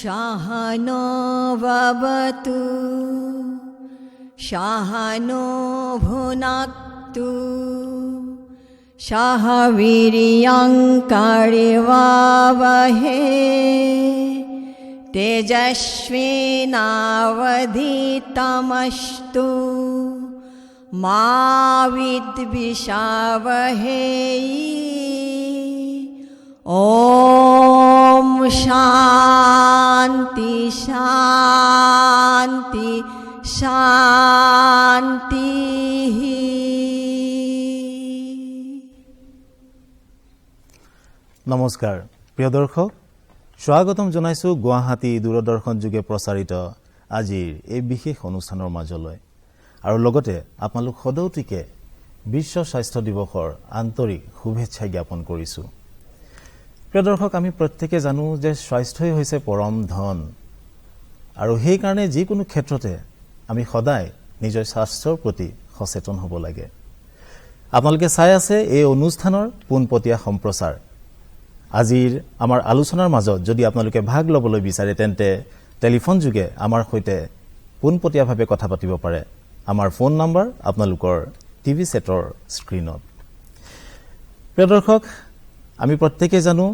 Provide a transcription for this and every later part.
शाहनो भवतु शाहनो भुनक्तु सह वीर्यङ्करिवावहे तेजस्विनावधीतमस्तु मा विद्विषावहे ॐ शान्ति शान्ति शान्तिः। নমস্কাৰ প্ৰিয় দৰ্শক, স্বাগতম জনাইছো গুৱাহাটী দূৰদৰ্শন যোগে প্ৰচাৰিত আজিৰ এই বিশেষ অনুষ্ঠানৰ মাজলৈ। আৰু লগতে আপোনালোক সদৌতিকে বিশ্ব স্বাস্থ্য দিৱসৰ আন্তৰিক শুভেচ্ছা জ্ঞাপন কৰিছো। প্ৰিয় দৰ্শক, আমি প্ৰত্যেকে জানো যে স্বাস্থ্যই হৈছে পৰম ধন, আৰু সেইকাৰণে যিকোনো ক্ষেত্ৰতে আমি সদায় নিজৰ স্বাস্থ্যৰ প্ৰতি সচেতন হ'ব লাগে। আপোনালোকে চাই আছে এই অনুষ্ঠানৰ পোনপটীয়া সম্প্ৰচাৰ। আজিৰ আমাৰ আলোচনাৰ মাজত যদি আপোনালোকে ভাগ ল'বলৈ বিচাৰে তেন্তে টেলিফোন যোগে আমাৰ সৈতে পোনপটীয়াভাৱে কথা পাতিব পাৰে। আমাৰ ফোন নম্বৰ আপোনালোকৰ টিভি ছেটৰ স্ক্ৰীনত। প্ৰিয় দৰ্শক, আমি প্ৰত্যেকে জানো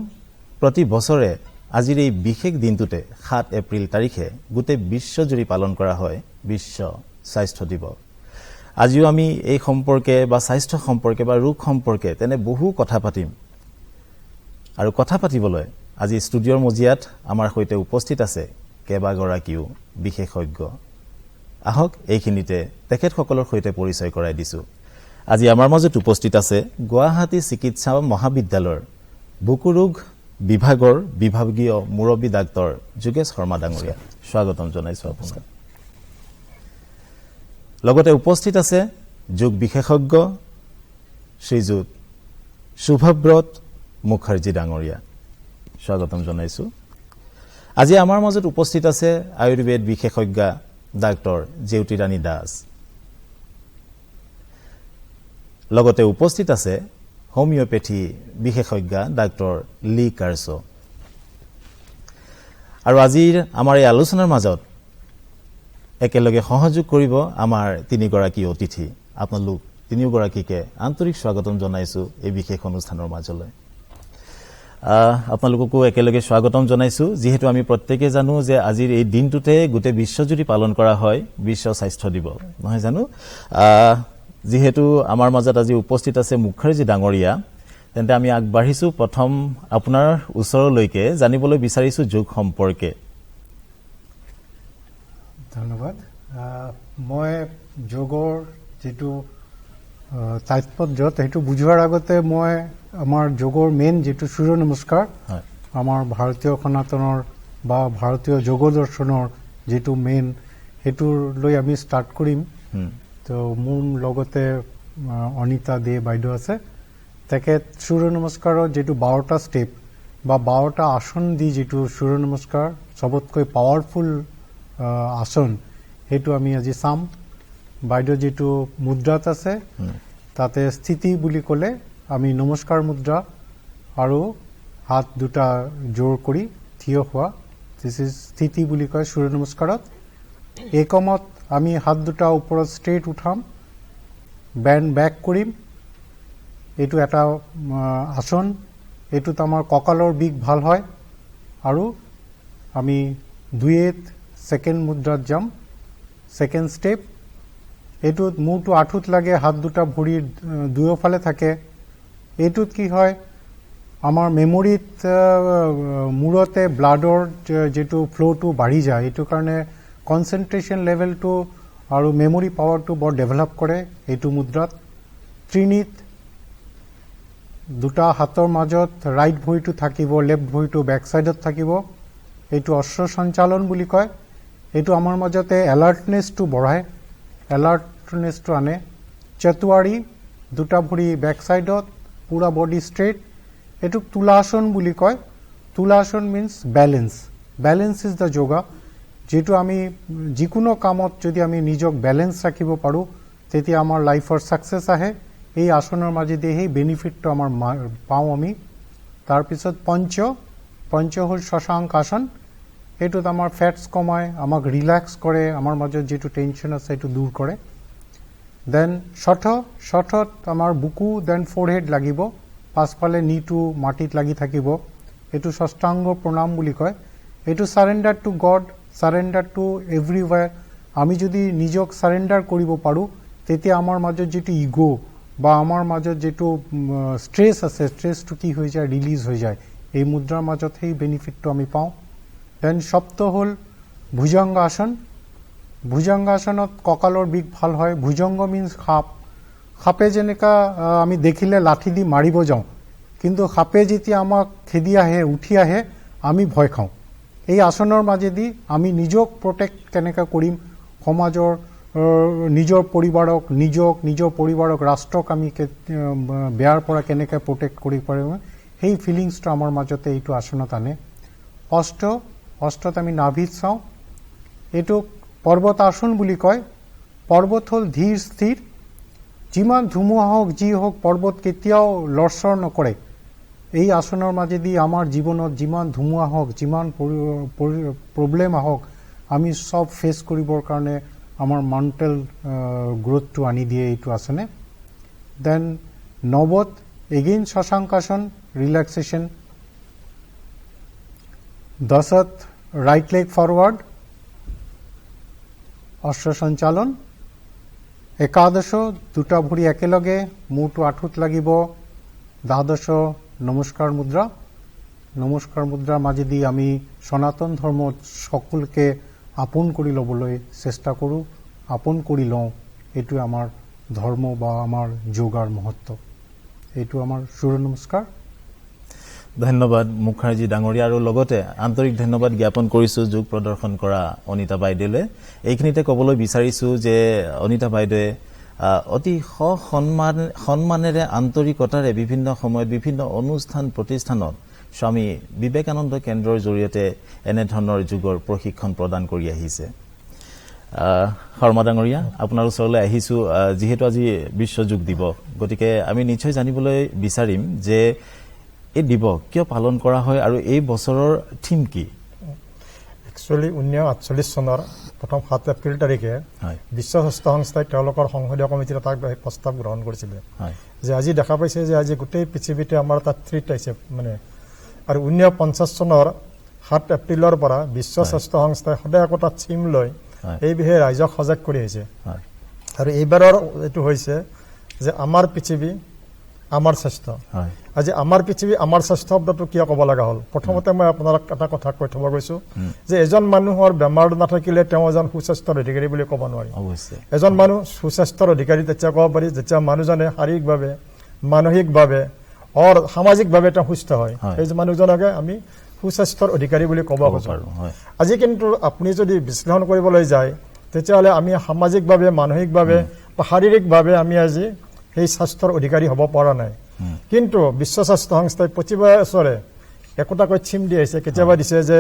প্ৰতি বছৰে আজিৰ এই বিশেষ দিনটোতে 7 এপ্ৰিল তাৰিখে গোটেই বিশ্বজুৰি পালন কৰা হয় বিশ্ব স্বাস্থ্য দিৱস। আজিও আমি এই সম্পৰ্কে বা স্বাস্থ্য সম্পৰ্কে বা ৰোগ সম্পৰ্কে তেনে বহু কথা পাতিম। আৰু কথা পাতিবলৈ আজি ষ্টুডিঅ'ৰ মজিয়াত আমাৰ সৈতে উপস্থিত আছে কেইবাগৰাকীও বিশেষজ্ঞ। আহক এইখিনিতে তেখেতসকলৰ সৈতে পৰিচয় কৰাই দিছো। আজি আমাৰ মাজত উপস্থিত আছে গুৱাহাটী চিকিৎসা মহাবিদ্যালয়ৰ বুকু ৰোগ বিভাগৰ বিভাগীয় মুৰব্বী ডাক্তৰ যোগেশ শৰ্মা ডাঙৰীয়া। স্বাগতম জনাইছো আপোনাক। লগতে উপস্থিত আছে যোগ বিশেষজ্ঞ শ্ৰীযুত শুভব্ৰত মুখাৰ্জী ডাঙৰীয়া। স্বাগতম জনাইছো। আজি আমাৰ মাজত উপস্থিত আছে আয়ুৰ্বেদ বিশেষজ্ঞা ডাক্তৰ জেউতি ৰাণী দাস। লগতে উপস্থিত আছে হোমিওপেথি বিশেষজ্ঞা ডাক্তৰ লি কাৰ্ছ। আৰু আজিৰ আমাৰ এই আলোচনাৰ মাজত একেলগে সহযোগ কৰিব আমাৰ তিনিগৰাকী অতিথি। আপোনালোক তিনিওগৰাকীকে আন্তৰিক স্বাগতম জনাইছো এই বিশেষ অনুষ্ঠানৰ মাজলৈ। আপোনালোককো একেলগে স্বাগতম জনাইছো, যিহেতু আমি প্ৰত্যেকে জানো যে আজিৰ এই দিনটোতে গোটেই বিশ্বজুৰি পালন কৰা হয় বিশ্ব স্বাস্থ্য দিৱস, নহয় জানো? যিহেতু আমাৰ মাজত আজি উপস্থিত আছে মুখাৰ্জী ডাঙৰীয়া, তেন্তে আমি আগবাঢ়িছো প্ৰথম আপোনাৰ ওচৰলৈকে জানিবলৈ বিচাৰিছো যোগ সম্পৰ্কে। ধন্যবাদ। মই যোগৰ যিটো তাৎপৰ্য সেইটো বুজোৱাৰ আগতে মই আমাৰ যোগৰ মেইন যিটো সূৰ্য নমস্কাৰ, আমাৰ ভাৰতীয় সনাতনৰ বা ভাৰতীয় যোগ দৰ্শনৰ যিটো মেইন, সেইটোৰ লৈ আমি ষ্টাৰ্ট কৰিম। তো মোৰ লগতে অনিতা দে বাইদেউ আছে। তেখেত সূৰ্য নমস্কাৰৰ যিটো 12টা ষ্টেপ বা 12টা আসন দি যিটো সূৰ্য নমস্কাৰ চবতকৈ পাৱাৰফুল আসন, সেইটো আমি আজি চাম। বাইদেউ যিটো মুদ্ৰাত আছে তাতে স্থিতি বুলি ক'লে আমি নমস্কাৰ মুদ্ৰা আৰু হাত দুটা জোৰ কৰি থিয় হোৱা, দিছ ইজ স্থিতি বুলি কয় সূৰ্য নমস্কাৰত। একমত আমি হাত দুটা ওপৰত ষ্ট্ৰেইট উঠাম, বেণ্ড বেক কৰিম। এইটো এটা আসন, এইটোত আমাৰ কঁকালৰ বিষ ভাল হয়। আৰু আমি দুয়েত ছেকেণ্ড মুদ্ৰাত যাম, ছেকেণ্ড ষ্টেপ। এইটোত মূৰটো আঁঠুত লাগে, হাত দুটা ভৰিৰ দুয়োফালে থাকে। এইটোত কি হয়, আমাৰ মেমৰিত মূৰতে ব্লাডৰ যিটো ফ্ল'টো বাঢ়ি যায়, এইটো কাৰণে কনচেনট্ৰেশ্যন লেভেলটো আৰু মেমৰি পাৱাৰটো বৰ ডেভেলপ কৰে এইটো মুদ্ৰাত। ত্ৰিনিত দুটা হাতৰ মাজত ৰাইট ভৰিটো থাকিব, লেফ্ট ভৰিটো বেক চাইডত থাকিব। এইটো অশ্ব সঞ্চালন বুলি কয়। এইটো আমাৰ মাজতে এলাৰ্টনেছটো বঢ়ায়, এলাৰ্টনেছটো আনে। চতুৱাৰী, দুটা ভৰি বেক চাইডত, পুৰা বডি ষ্ট্ৰেইট। এইটোক তুলাসন বুলি কয়। Tulasana means balance. Balance is the yoga. যেটো আমি যিকোনো কামত যদি আমি নিজক বেলেঞ্চ ৰাখিব পাৰোঁ তেতিয়া আমাৰ লাইফৰ সাকসেস আহে। এই আসনৰ মাজেদি সেই বেনিফিটটো আমাৰ পাওঁ আমি। তাৰপিছত পঞ্চ হ'ল শশাংক আসন। এইটোত আমাৰ ফেটছ কমায়, আমাক ৰিলেক্স কৰে, আমাৰ মাজত যিটো টেনশ্যন আছে সেইটো দূৰ কৰে। দেন ষঠত আমাৰ বুকু দেন ফৰহেড লাগিব, পাছফালে নিটো মাটিত লাগি থাকিব। এইটো ষষ্ঠাংগ প্ৰণাম বুলি কয়। এইটো surrender to God, surrender to everywhere. আমি যদি নিজক চাৰেণ্ডাৰ কৰিব পাৰোঁ তেতিয়া আমাৰ মাজত যিটো ইগ' বা আমাৰ মাজত যিটো ষ্ট্ৰেছ আছে, ষ্ট্ৰেছটো কি হৈ যায়, ৰিলিজ হৈ যায়। এই মুদ্ৰাৰ মাজত সেই বেনিফিটটো আমি পাওঁ। দেন সপ্ত হ'ল ভুজংগাসন। ভুজংগাসনত কঁকালৰ বিষ ভাল হয়। ভুজংগ মিনছ সাপ। সাপে যেনেকা আমি দেখিলে লাঠি দি মাৰিব যাওঁ, কিন্তু সাপে যেতিয়া আমাক খেদি আহে, উঠি আহে, আমি ভয় খাওঁ। এই আসনৰ মাজেদি আমি নিজক প্ৰটেক্ট কেনেকৈ কৰিম, সমাজৰ নিজৰ পৰিবাৰক, নিজৰ পৰিবাৰক, ৰাষ্ট্ৰক আমি বেয়াৰ পৰা কেনেকৈ প্ৰটেক্ট কৰিব পাৰিম, সেই ফিলিংছটো আমাৰ মাজতে এইটো আসনত আনে। অষ্টত আমি নাভিত চাওঁ। এইটো পৰ্বত আসন বুলি কয়। পৰ্বত হ'ল ধীৰ স্থিৰ। যিমান ধুমুহা হওক, যি হওক, পৰ্বত কেতিয়াও লৰচৰ নকৰে। এই আসনৰ মাজেদি আমাৰ জীৱনত যিমান ধুমুহা হওক, যিমান প্ৰব্লেম আহক, আমি চব ফেচ কৰিবৰ কাৰণে আমাৰ মেণ্টেল গ্ৰোথটো আনি দিয়ে এইটো আসনে। দেন নৱত এগেইন শশাংকাসন, ৰিলেক্সেশ্যন। 10ত right leg forward, Ashwa Sanchalan. 11 দুটা ভৰি একেলগে, মূৰটো আঁঠুত লাগিব। 12 নমস্কাৰ মুদ্ৰা। নমস্কাৰ মুদ্ৰাৰ মাজেদি আমি সনাতন ধৰ্মত সকলোকে আপোন কৰি ল'বলৈ চেষ্টা কৰোঁ, আপোন কৰি লওঁ। এইটোৱে আমাৰ ধৰ্ম বা আমাৰ যোগাৰ মহত্ব। এইটো আমাৰ সূৰ্য নমস্কাৰ। ধন্যবাদ মুখাৰ্জী ডাঙৰীয়া, আৰু লগতে আন্তৰিক ধন্যবাদ জ্ঞাপন কৰিছোঁ যোগ প্ৰদৰ্শন কৰা অনিতা বাইদেউলৈ। এইখিনিতে ক'বলৈ বিচাৰিছোঁ যে অনিতা বাইদেৱে অতি সন্মানেৰে, আন্তৰিকতাৰে বিভিন্ন সময়ত বিভিন্ন অনুষ্ঠান প্ৰতিষ্ঠানত স্বামী বিবেকানন্দ কেন্দ্ৰৰ জৰিয়তে এনেধৰণৰ যোগৰ প্ৰশিক্ষণ প্ৰদান কৰি আহিছে। শৰ্মা ডাঙৰীয়া, আপোনাৰ ওচৰলৈ আহিছোঁ। যিহেতু আজি বিশ্ব যোগ দিৱস, গতিকে আমি নিশ্চয় জানিবলৈ বিচাৰিম যে এই দিৱস কিয় পালন কৰা হয় আৰু এই বছৰৰ থিম কি? একচুৱেলি 1948 চনৰ প্ৰথম 7 এপ্ৰিল তাৰিখে বিশ্ব স্বাস্থ্য সংস্থাই তেওঁলোকৰ সংসদীয় কমিটিৰ এটা প্ৰস্তাৱ গ্ৰহণ কৰিছিলে যে আজি দেখা পাইছে যে আজি গোটেই পৃথিৱীতে আমাৰ এটা থ্ৰীট আহিছে মানে। আৰু 1950 চনৰ 7 এপ্ৰিলৰ পৰা বিশ্ব স্বাস্থ্য সংস্থাই সদায় একোটা থিম লৈ এই বিষয়ে ৰাইজক সজাগ কৰি আহিছে। আৰু এইবাৰৰ এইটো হৈছে যে আমাৰ পৃথিৱী আমাৰ স্বাস্থ্য। আজি আমাৰ পৃথিৱী আমাৰ স্বাস্থ্য শব্দটো কিয় ক'ব লগা হ'ল? প্ৰথমতে মই আপোনাক এটা কথা কৈ থব গৈছো যে এজন মানুহৰ বেমাৰ নাথাকিলে তেওঁ এজন সুস্বাস্থ্যৰ অধিকাৰী বুলি ক'ব নোৱাৰি। এজন মানুহ সুস্বাস্থ্যৰ অধিকাৰী তেতিয়া ক'ব পাৰি যেতিয়া মানুহজনে শাৰীৰিকভাৱে, মানসিকভাৱে আৰু সামাজিকভাৱে তেওঁ সুস্থ হয়। সেই মানুহজনকে আমি সুস্বাস্থ্যৰ অধিকাৰী বুলি ক'ব পাৰোঁ। আজি কিন্তু আপুনি যদি বিশ্লেষণ কৰিবলৈ যায় তেতিয়াহ'লে আমি সামাজিকভাৱে, মানসিকভাৱে বা শাৰীৰিকভাৱে আমি আজি সেই স্বাস্থ্যৰ অধিকাৰী হ'ব পৰা নাই। কিন্তু বিশ্ব স্বাস্থ্য সংস্থাই প্ৰতি বছৰে একোটাকৈ থিম দি আহিছে। কেতিয়াবা দিছে যে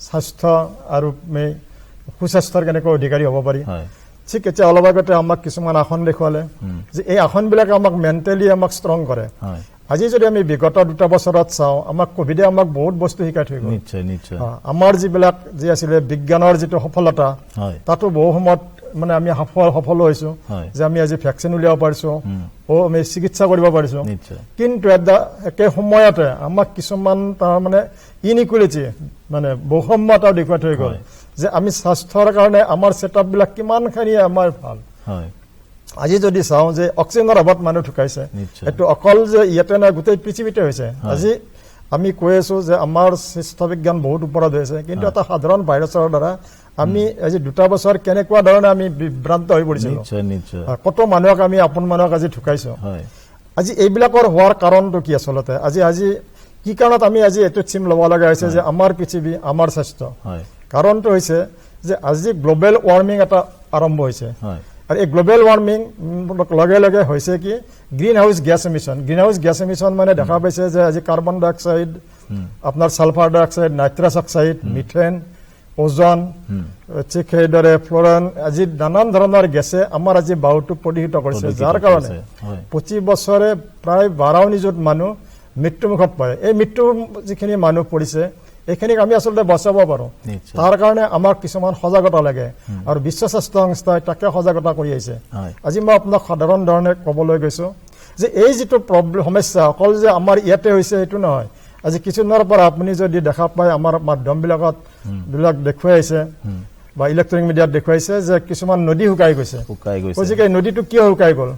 স্বাস্থ্য আৰু সুস্বাস্থ্যৰ কেনেকৈ অধিকাৰী হ'ব পাৰি। ঠিক এতিয়া অলপ আগতে আমাক কিছুমান আসন দেখুৱালে যে এই আসনবিলাকে আমাক মেণ্টেলি আমাক ষ্ট্ৰং কৰে। আজি যদি আমি বিগত 2 বছৰত চাওঁ, আমাক কভিডে আমাক বহুত বস্তু শিকাই থৈ গ'ল। আমাৰ যিবিলাক যি আছিলে বিজ্ঞানৰ যিটো সফলতা, তাতো বহু সময়ত মানে আমি সফল হৈছো যে আমি আজি ভেকচিন উলিয়াব পাৰিছো, আমি চিকিৎসা কৰিব পাৰিছো। কিন্তু একে সময়তে আমাক কিছুমান তাৰ মানে ইনইকুৱেলিটি মানে বৈষম্যতা দেখুৱাই থৈ গ'ল যে আমি স্বাস্থ্যৰ কাৰণে আমাৰ ছেটআপবিলাক কিমানখিনি আমাৰ ভাল। আজি যদি চাওঁ যে অক্সিজেনৰ অভাৱত মানুহ ঢুকাইছে, এইটো অকল যে ইয়াতে নাই গোটেই পৃথিৱীতে হৈছে। আজি আমি কৈ আছো যে আমাৰ স্বাস্থ্য বিজ্ঞান বহুত ওপৰত হৈছে, কিন্তু এটা সাধাৰণ ভাইৰাছৰ দ্বাৰা আমি আজি 2 বছৰ কেনেকুৱা ধৰণে আমি বিভ্ৰান্ত হৈ পৰিছিলো। কত মানুহক আমি আপোন মানুহক আজি ঢুকাইছো। আজি এইবিলাকৰ হোৱাৰ কাৰণটো কি আচলতে? আজি কি কাৰণত আমি আজি এইটো থিম ল'ব লগা হৈছে যে আমাৰ পৃথিৱী আমাৰ স্বাস্থ্য? কাৰণটো হৈছে যে আজি গ্ল'বেল ৱাৰ্মিং এটা আৰম্ভ হৈছে। আৰু এই গ্ল'বেল ৱাৰ্মিং লগে লগে হৈছে কি green house gas emission. Green house gas emission মানে দেখা পাইছে যে আজি কাৰ্বন ডাই অক্সাইড, আপোনাৰ ছালফাৰ ডাই অক্সাইড, নাইট্ৰাছ অক্সাইড, মিথেন, ওজন, ঠিক সেইদৰে ফ্ল'ৰান, আজি নানান ধৰণৰ গেছে আমাৰ আজি বায়ুটো প্ৰদূষিত কৰিছে, যাৰ কাৰণে প্ৰতি বছৰে প্ৰায় 12 নিযুত মানুহ মৃত্যুমুখত পৰে। এই মৃত্যু যিখিনি মানুহ পৰিছে, এইখিনিক আমি আচলতে বচাব পাৰো তাৰ কাৰণে আমাক কিছুমান সজাগতা লাগে আৰু বিশ্ব স্বাস্থ্য সংস্থাই তাকে সজাগতা কৰি আহিছে আজি মই আপোনাক সাধাৰণ ধৰণে ক'বলৈ গৈছো যে এই যেটো প্ৰবলেম সমস্যা অকল যে আমাৰ ইয়াতে হৈছে এইটো নহয় আজি কিছুদিনৰ পৰা আপুনি যদি দেখা পায় আমাৰ মাধ্যমবিলাকত বিলাক দেখুৱাইছে বা ইলেক্ট্ৰনিক মিডিয়াত দেখুৱাইছে যে কিছুমান নদী শুকাই গৈছে গতিকে নদীটো কিয় শুকাই গ'ল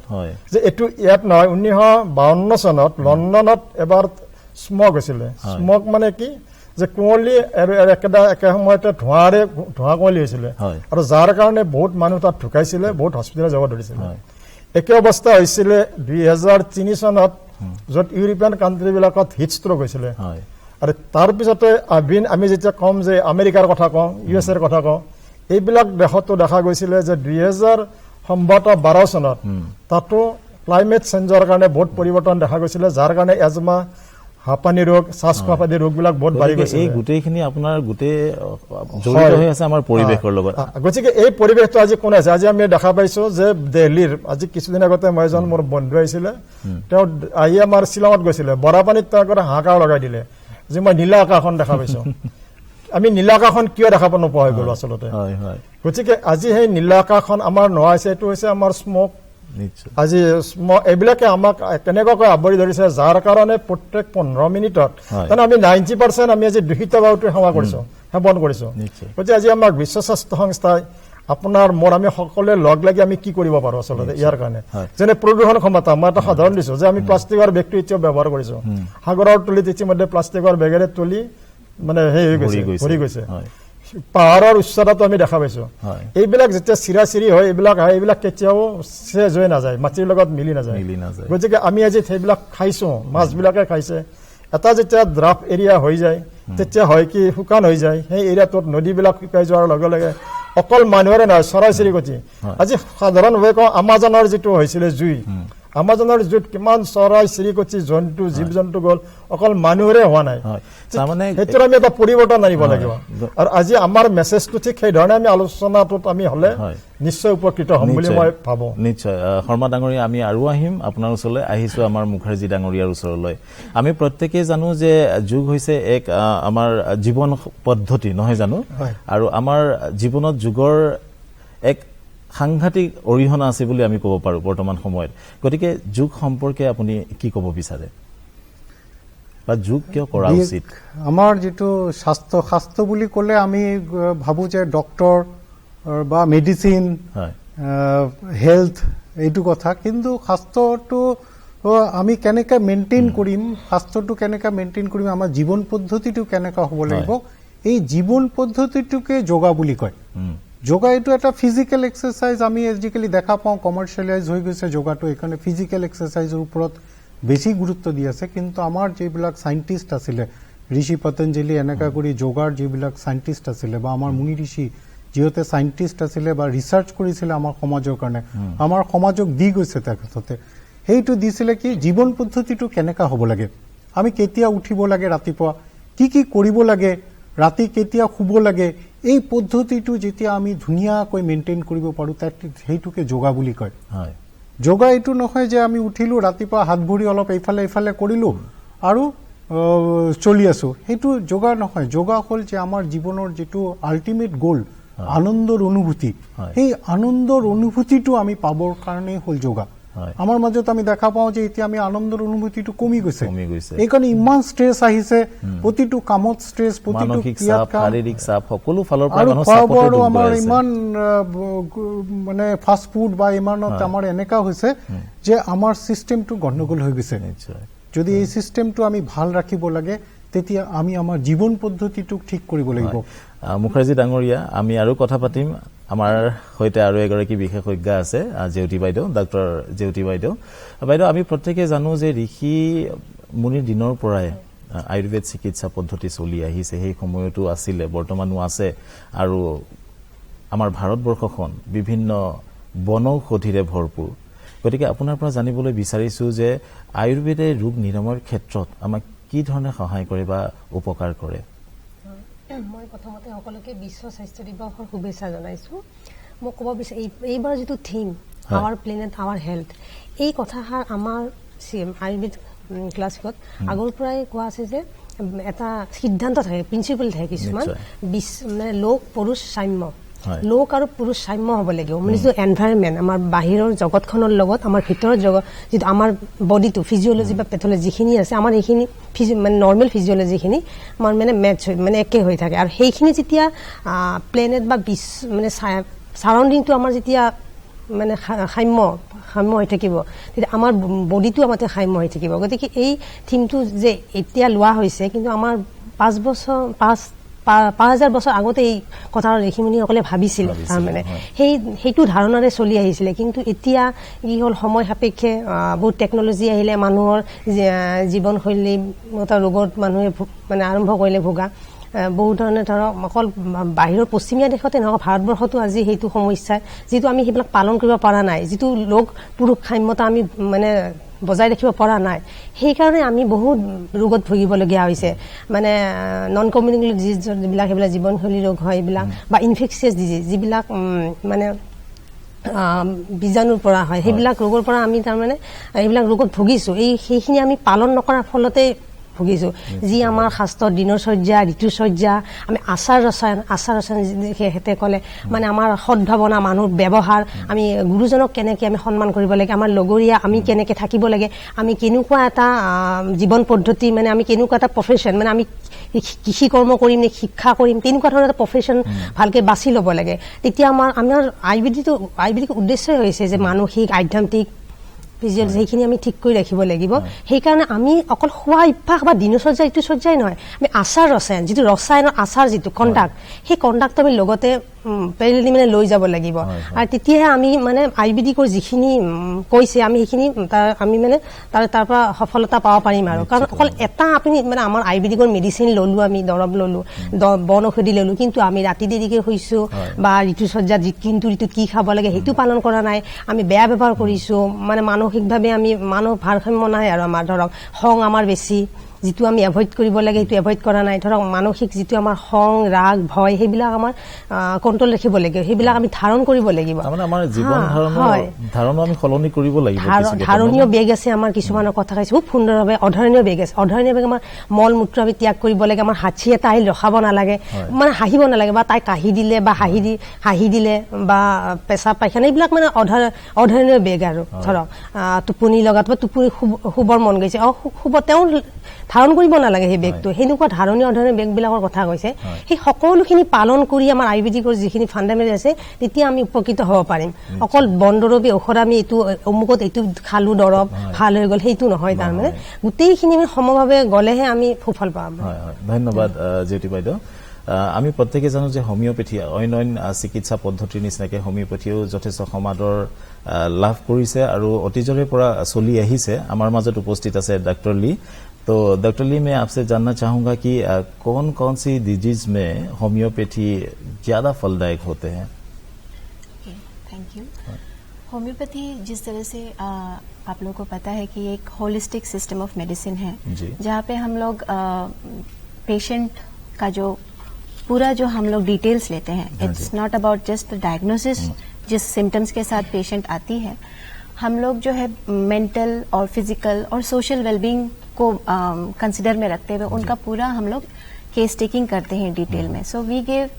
যে এইটো ইয়াত নহয় 1952 চনত লণ্ডনত এবাৰ স্মগ হৈছিলে স্মগ মানে কি যে কুঁৱলী একে সময়তে ধোঁৱা কুঁৱলী হৈছিলে আৰু যাৰ কাৰণে বহুত মানুহ তাত ঢুকাইছিলে বহুত হস্পিটেল যাব ধৰিছিলে একে অৱস্থা হৈছিলে 2003 চনত য'ত ইউৰোপিয়ান কাণ্ট্ৰিবিলাকত হিট ষ্ট্ৰক হৈছিলে আৰু তাৰপিছতে আমি যেতিয়া কম যে আমেৰিকাৰ কথা কওঁ USA কথা কওঁ এইবিলাক দেশতো দেখা গৈছিলে যে 2012 চনত তাতো ক্লাইমেট চেঞ্জৰ কাৰণে বহুত পৰিৱৰ্তন দেখা গৈছিলে যাৰ কাৰণে এজমা হাঁপানি ৰোগ শ্বাসকফ আদি ৰোগবিলাক বহুত বাঢ়ি গৈছে এই গোটেইখিনি আপোনাৰ গোটেই জড়িত হৈ আছে আমাৰ পৰিৱেশৰ লগত গতিকে এই পৰিৱেশটো আজি কোন আছে আজি আমি দেখা পাইছো যে দিল্লীৰ আজি কিছুদিন আগতে মই এজন মোৰ বন্ধু আহিছিলে তেওঁ আহি আমাৰ শ্বিলঙত গৈছিলে বৰাপানীত তেওঁ হাহাকাৰ লগাই দিলে যে মই নীলা আকাশখন দেখা পাইছো আমি নীলা আকাশখন কিয় দেখা নোপোৱা হৈ গলো আচলতে গতিকে আজি সেই নীলা আকাশখন আমাৰ নোহোৱা হৈছে এইটো হৈছে আমাৰ স্মক আজি এইবিলাকে আমাক কেনেকুৱাকৈ আৱৰি ধৰিছে যাৰ কাৰণে প্ৰত্যেক 15 মিনিটত তাৰমানে আমি 90% আমি আজি দূষিত বায়ুটো সেৱন কৰিছো গতিকে আজি আমাক বিশ্ব স্বাস্থ্য সংস্থাই আপোনাৰ মোৰ আমি সকলোৱে লগ লাগি আমি কি কৰিব পাৰো আচলতে ইয়াৰ কাৰণে যেনে প্ৰদূষণ ক্ষমতা মই এটা সাধাৰণ দিছো যে আমি প্লাষ্টিকৰ বেগটো এতিয়া ব্যৱহাৰ কৰিছো সাগৰৰ তলিত ইতিমধ্যে প্লাষ্টিকৰ বেগেৰে তুলি মানে ভৰি গৈছে পাহাৰৰ উচ্চতাটো আমি দেখা পাইছো এইবিলাক যেতিয়া চিৰাচিৰি হয় এইবিলাক কেতিয়াও চেজ হৈ নাযায় মাটিৰ লগত মিলি নাযায় গতিকে আমি আজি সেইবিলাক খাইছো মাছবিলাকে খাইছে এটা যেতিয়া ড্ৰাফ্ট এৰিয়া হৈ যায় তেতিয়া হয় কি শুকান হৈ যায় সেই এৰিয়াটোত নদীবিলাক শুকাই যোৱাৰ লগে লগে অকল মানুহৰে নহয় চৰাই চিৰিকটি আজি সাধাৰণভাৱে কওঁ আমাজনৰ যিটো হৈছিলে জুই আমাজনৰ জুইত কিমান চৰাই চিৰিকটি জন্তু জীৱ জন্তু গ'ল অকল মানুহৰে হোৱা নাই সেইটোৰ আমি এটা পৰিৱৰ্তন আনিব লাগিব আৰু আজি আমাৰ মেছেজটো ঠিক সেই ধৰণে আমি আলোচনাটোত আমি হলে নিশ্চয় উপকৃত হ'ম বুলি মই ভাবো নিশ্চয় শৰ্মা ডাঙৰীয়া আমি আৰু আহিম আপোনাৰ ওচৰলৈ আহিছো আমাৰ মুখাৰ্জী ডাঙৰীয়াৰ ওচৰলৈ আমি প্ৰত্যেকেই জানো যে যোগ হৈছে এক আমাৰ জীৱন পদ্ধতি নহয় জানো আৰু আমাৰ জীৱনত যোগৰ এক সাংঘাতিক অৰিহণা আছে বুলি আমি ক'ব পাৰো বৰ্তমান সময়ত গতিকে যোগ সম্পৰ্কে আপুনি কি ক'ব বিচাৰে বা যোগ কিয় কৰা উচিত আমাৰ যেটো শাস্ত্ৰ বুলি ক'লে আমি ভাবো যে ডক্টৰ বা মেডিসিন হেলথ এইটো কথা কিন্তু শাস্ত্ৰটো আমি কেনেকৈ মেইনটেইন কৰিম শাস্ত্ৰটো কেনেকৈ মেইনটেইন কৰিম আমাৰ জীৱন পদ্ধতিটো কেনেকৈ হ'ব লাগিব এই জীৱন পদ্ধতিটোকে যোগা বুলি কয় যোগা এইটো এটা ফিজিক্যাল এক্সাৰসাইজ আমি আজিকালি দেখা পাওঁ কমাৰ্চিয়েলাইজ হৈ গৈছে যোগাটো এইকাৰণে ফিজিক্যাল এক্সাৰসাইজৰ ওপৰত বেছি গুৰুত্ব দি আছে কিন্তু আমাৰ যিবিলাক সাইন্টিষ্ট আছিলে ঋষি পতঞ্জলি এনেকা কৰি যোগাৰ যিবিলাক সাইন্টিষ্ট আছিলে বা আমাৰ মুনি ঋষি যিহতে সাইন্টিষ্ট আছিলে বা ৰিসাৰ্চ কৰিছিলে আমাৰ সমাজৰ কাৰণে আমাৰ সমাজক দি গৈছে তেখেততে সেইটো দিছিলে কি জীৱন পদ্ধতিটো কেনেকা হ'ব লাগে আমি কেতিয়া উঠিব লাগে ৰাতিপুৱা কি কৰিব লাগে ৰাতি কেতিয়া শুব লাগে এই পদ্ধতিটো যেতিয়া আমি ধুনীয়াকৈ মেইনটেইন কৰিব পাৰো সেইটোকে যোগা বুলি কয় যোগা এইটো নহয় যে আমি উঠিলো ৰাতিপুৱা হাত ভৰি অলপ এইফালে কৰিলো আৰু চলি আছো সেইটো যোগা নহয় যোগা হ'ল যে আমাৰ জীৱনৰ যেটো আল্টিমেট গোল আনন্দৰ অনুভূতি এই আনন্দৰ অনুভূতিটো আমি পাবৰ কাৰণে হ'ল যোগা আমাৰ মাজত আমি দেখা পাওঁ যে এতিয়া আমি আনন্দৰ অনুভূতিটো কমি গৈছে এইকাৰণে ইমান ষ্ট্ৰেছ আহিছে প্ৰতিটো কামত ষ্ট্ৰেছ প্ৰতিটো শাৰীৰিক চাপ সকলো ফালৰ পৰা মানুহ চাপত আমাৰ ইমান মানে ফাষ্ট ফুড বা ইমানত আমাৰ এনেকা হৈছে যে আমাৰ সিস্টেমটো গণ্ডগোল হৈ গৈছে যদি এই সিস্টেমটো আমি ভাল ৰাখিব লাগে তেতিয়া আমি আমাৰ জীৱন পদ্ধতিটো ঠিক কৰিব লাগিব মুখাৰ্জী ডাঙৰীয়া আমি আৰু কথা পাতিম আমাৰ হয়তো আৰু এগৰাকী বিশেষজ্ঞ আছে জেউতি বাইদেউ ডক্টৰ জেউতি বাইদেউ আমি প্ৰত্যেকে জানো যে ঋষি মুনিৰ দিনৰ পৰাই আয়ুৰ্বেদ চিকিৎসা পদ্ধতি চলি আহিছে সেই সময়তো আছিলে বৰ্তমানো আছে আৰু আমাৰ ভাৰতবৰ্ষখন বিভিন্ন বনৌষধিৰে ভৰপূৰ গতিকে আপোনাৰ পৰা জানিবলৈ বিচাৰিছো যে আয়ুৰ্বেদে ৰোগ নিৰাময়ৰ ক্ষেত্ৰত আমাক কি ধৰণে সহায় কৰে বা উপকাৰ কৰে মই প্ৰথমতে সকলোকে বিশ্ব স্বাস্থ্য দিৱসৰ শুভেচ্ছা জনাইছো মই ক'ব বিচাৰো এইবাৰ যেটো theme our planet our health এই কথাষাৰ আমাৰ আয়ুৰ্বেদ ক্লাছিকত আগৰ পৰাই কোৱা আছে যে এটা সিদ্ধান্ত থাকে, প্ৰিন্সিপল থাকে কিছুমান, মানে লোক পুৰুষ সাম্য, লোক আৰু পুৰুষ সাম্য হ'ব লাগিব। মানে যিটো এনভাইৰনমেণ্ট আমাৰ বাহিৰৰ জগতখনৰ লগত আমাৰ ভিতৰৰ জগত যিটো আমাৰ বডিটো ফিজিঅ'লজি বা পেথলজি যিখিনি আছে আমাৰ সেইখিনি মানে নৰ্মেল ফিজিঅ'লজিখিনি আমাৰ মানে মেটচ মানে একে হৈ থাকে। আৰু সেইখিনি যেতিয়া প্লেনেট বা মানে চাৰাউণ্ডিংটো আমাৰ যেতিয়া মানে সাম্য হৈ থাকিব, তেতিয়া আমাৰ বডিটো আমাৰ সাম্য হৈ থাকিব। গতিকে এই থিমটো যে এতিয়া লোৱা হৈছে, কিন্তু আমাৰ 5,000 বছৰ আগতে এই কথা ঋষিমুনিসকলে ভাবিছিল, তাৰমানে সেইটো ধাৰণাৰে চলি আহিছিলে। কিন্তু এতিয়া কি হ'ল, সময় সাপেক্ষে বহুত টেকন'লজি আহিলে, মানুহৰ জীৱনশৈলী ৰোগত মানুহে মানে আৰম্ভ কৰিলে ভোগা। বহু ধৰণে ধৰক অকল বাহিৰৰ পশ্চিমীয়া দেশতে নহয়, ভাৰতবৰ্ষতো আজি সেইটো সমস্যা, যিটো আমি সেইবিলাক পালন কৰিব পৰা নাই, যিটো লোক পুৰুষ সাম্যতা আমি মানে বজাই ৰাখিব পৰা নাই, সেইকাৰণে আমি বহুত ৰোগত ভুগিবলগীয়া হৈছে। মানে নন কমিউনিকেবল ডিজিজ যিবিলাক, সেইবিলাক জীৱনশৈলী ৰোগ হয় এইবিলাক, বা ইনফেকচিয়াছ ডিজিজ যিবিলাক মানে বীজাণুৰ পৰা হয়, সেইবিলাক ৰোগৰ পৰা আমি তাৰমানে এইবিলাক ৰোগত ভুগিছোঁ। সেইখিনি আমি পালন নকৰাৰ ফলতে ভুগিছোঁ। যি আমাৰ শাস্ত্ৰত দিনচৰ্যা, ঋতুচৰ্যা, আমি আচাৰ ৰচায়ন সিহঁতে ক'লে মানে আমাৰ সদ্ভাৱনা, মানুহৰ ব্যৱহাৰ, আমি গুৰুজনক কেনেকৈ আমি সন্মান কৰিব লাগে, আমাৰ লগৰীয়া আমি কেনেকৈ থাকিব লাগে, আমি কেনেকুৱা এটা জীৱন পদ্ধতি, মানে আমি কেনেকুৱা এটা প্ৰফেশ্যন, মানে আমি কৃষি কৰ্ম কৰিম নে শিক্ষা কৰিম, তেনেকুৱা ধৰণৰ এটা প্ৰফেশ্যন ভালকৈ বাছি ল'ব লাগে। তেতিয়া আমাৰ আয়ুৰ্বেদিক উদ্দেশ্যই হৈছে যে মানসিক, আধ্যাত্মিক, ফিজিঅলজি সেইখিনি আমি ঠিক কৰি ৰাখিব লাগিব। সেইকাৰণে আমি অকল খোৱা অভ্যাস বা দিনচৰ্যা ঋতুচৰ্যাই নহয়, আমি আচাৰ ৰসায়ন, যিটো ৰসায়নৰ আচাৰ, যিটো কণ্ডাক্ট, সেই কণ্ডাক্টটো আমি লগতে পেৰেলি মানে লৈ যাব লাগিব। আৰু তেতিয়াহে আমি মানে আয়ুৰ্বেদিকৰ যিখিনি কৈছে আমি সেইখিনি আমি মানে তাৰ পৰা সফলতা পাব পাৰিম। আৰু কাৰণ অকল এটা আপুনি মানে আমাৰ আয়ুৰ্বেদিকৰ মেডিচিন ল'লোঁ, আমি দৰৱ ল'লোঁ, বন ঔষধি ল'লোঁ, কিন্তু আমি ৰাতি দেৰিকৈ শুইছোঁ বা ঋতুচৰ্যাত কিন্তু ঋতুত কি খাব লাগে সেইটো পালন কৰা নাই, আমি বেয়া ব্যৱহাৰ কৰিছোঁ, মানে মানসিকভাৱে আমি মানুহ ভাৰসাম্য নাই। আৰু আমাৰ ধৰক খং আমাৰ বেছি, যিটো আমি এভইড কৰিব লাগে সেইটো এভইড কৰা নাই। ধৰক মানসিক যিটো আমাৰ খং, ৰাগ, ভয়, সেইবিলাক আমাৰ কণ্ট্ৰল ৰাখিব লাগিব, সেইবিলাক আমি ধাৰণ কৰিব লাগিব। আমাৰ জীৱন ধাৰণা আমি সলনি কৰিব লাগিব। ধাৰণীয় বেগ আছে আমাৰ, কিছুমানৰ কথা কৈছে খুব সুন্দৰভাৱে। অধাৰণীয় বেগ আছে, অধাৰণীয় বেগ আমাৰ মল মূত্ৰ আমি ত্যাগ কৰিব লাগে। আমাৰ হাঁচি এটা আহিল ৰখাব নালাগে, মানে হাঁহিব নালাগে, বা তাই কাহি দিলে বা হাঁহি দিলে বা পেচাব পায়খানা, এইবিলাক মানে অধাৰণীয় বেগ। আৰু ধৰক টোপনি লগাত বা টোপনি শুবৰ মন গৈছে, শুব, তেওঁ ধাৰণ কৰিব নালাগে সেই বেগটো। সেনেকুৱা ধাৰণীয় অধাৰণীয় বেগবিলাকৰ কথা কৈছে। সেই সকলোখিনি পালন কৰি আমাৰ আয়ুৰ্বেদিকৰ যিখিনি ফাণ্ডামেণ্টেল আছে, তেতিয়া আমি উপকৃত হ'ব পাৰিম। অকল বন দৰৱী ঔষধ আমি এইটো অমুকত এইটো খালোঁ দৰৱ ভাল হৈ গ'ল, সেইটো নহয়। তাৰমানে গোটেইখিনি আমি সমভাৱে গ'লেহে আমি সুফল পাম। ধন্যবাদ জ্যোতি বাইদেউ। আমি প্ৰত্যেকে জানো যে হোমিঅ'পেথি অন্য চিকিৎসা পদ্ধতিৰ নিচিনাকৈ হোমিঅ'পেথিও যথেষ্ট সমাদৰ লাভ কৰিছে আৰু অতীজৰে পৰা চলি আহিছে। আমাৰ মাজত উপস্থিত আছে ডক্টৰ লী। तो डॉक्टर ली, मैं आपसे जानना चाहूंगा कि कौन कौन सी डिजीज में होम्योपैथी ज्यादा फलदायक होते हैं? Thank you. होम्योपैथी जिस तरह से आप लोगों को पता है कि एक होलिस्टिक सिस्टम ऑफ मेडिसिन है, जहाँ पे हम लोग पेशेंट का जो पूरा जो हम लोग डिटेल्स लेते हैं, it's not about just diagnosis, जिस सिम्टम्स के साथ पेशेंट आती है, हम लोग जो है मेंटल और फिजिकल और सोशल वेलबींग को कंसिडर में रखते हुए उनका पूरा हम लोग केस टेकिंग करते हैं डिटेल में. So we give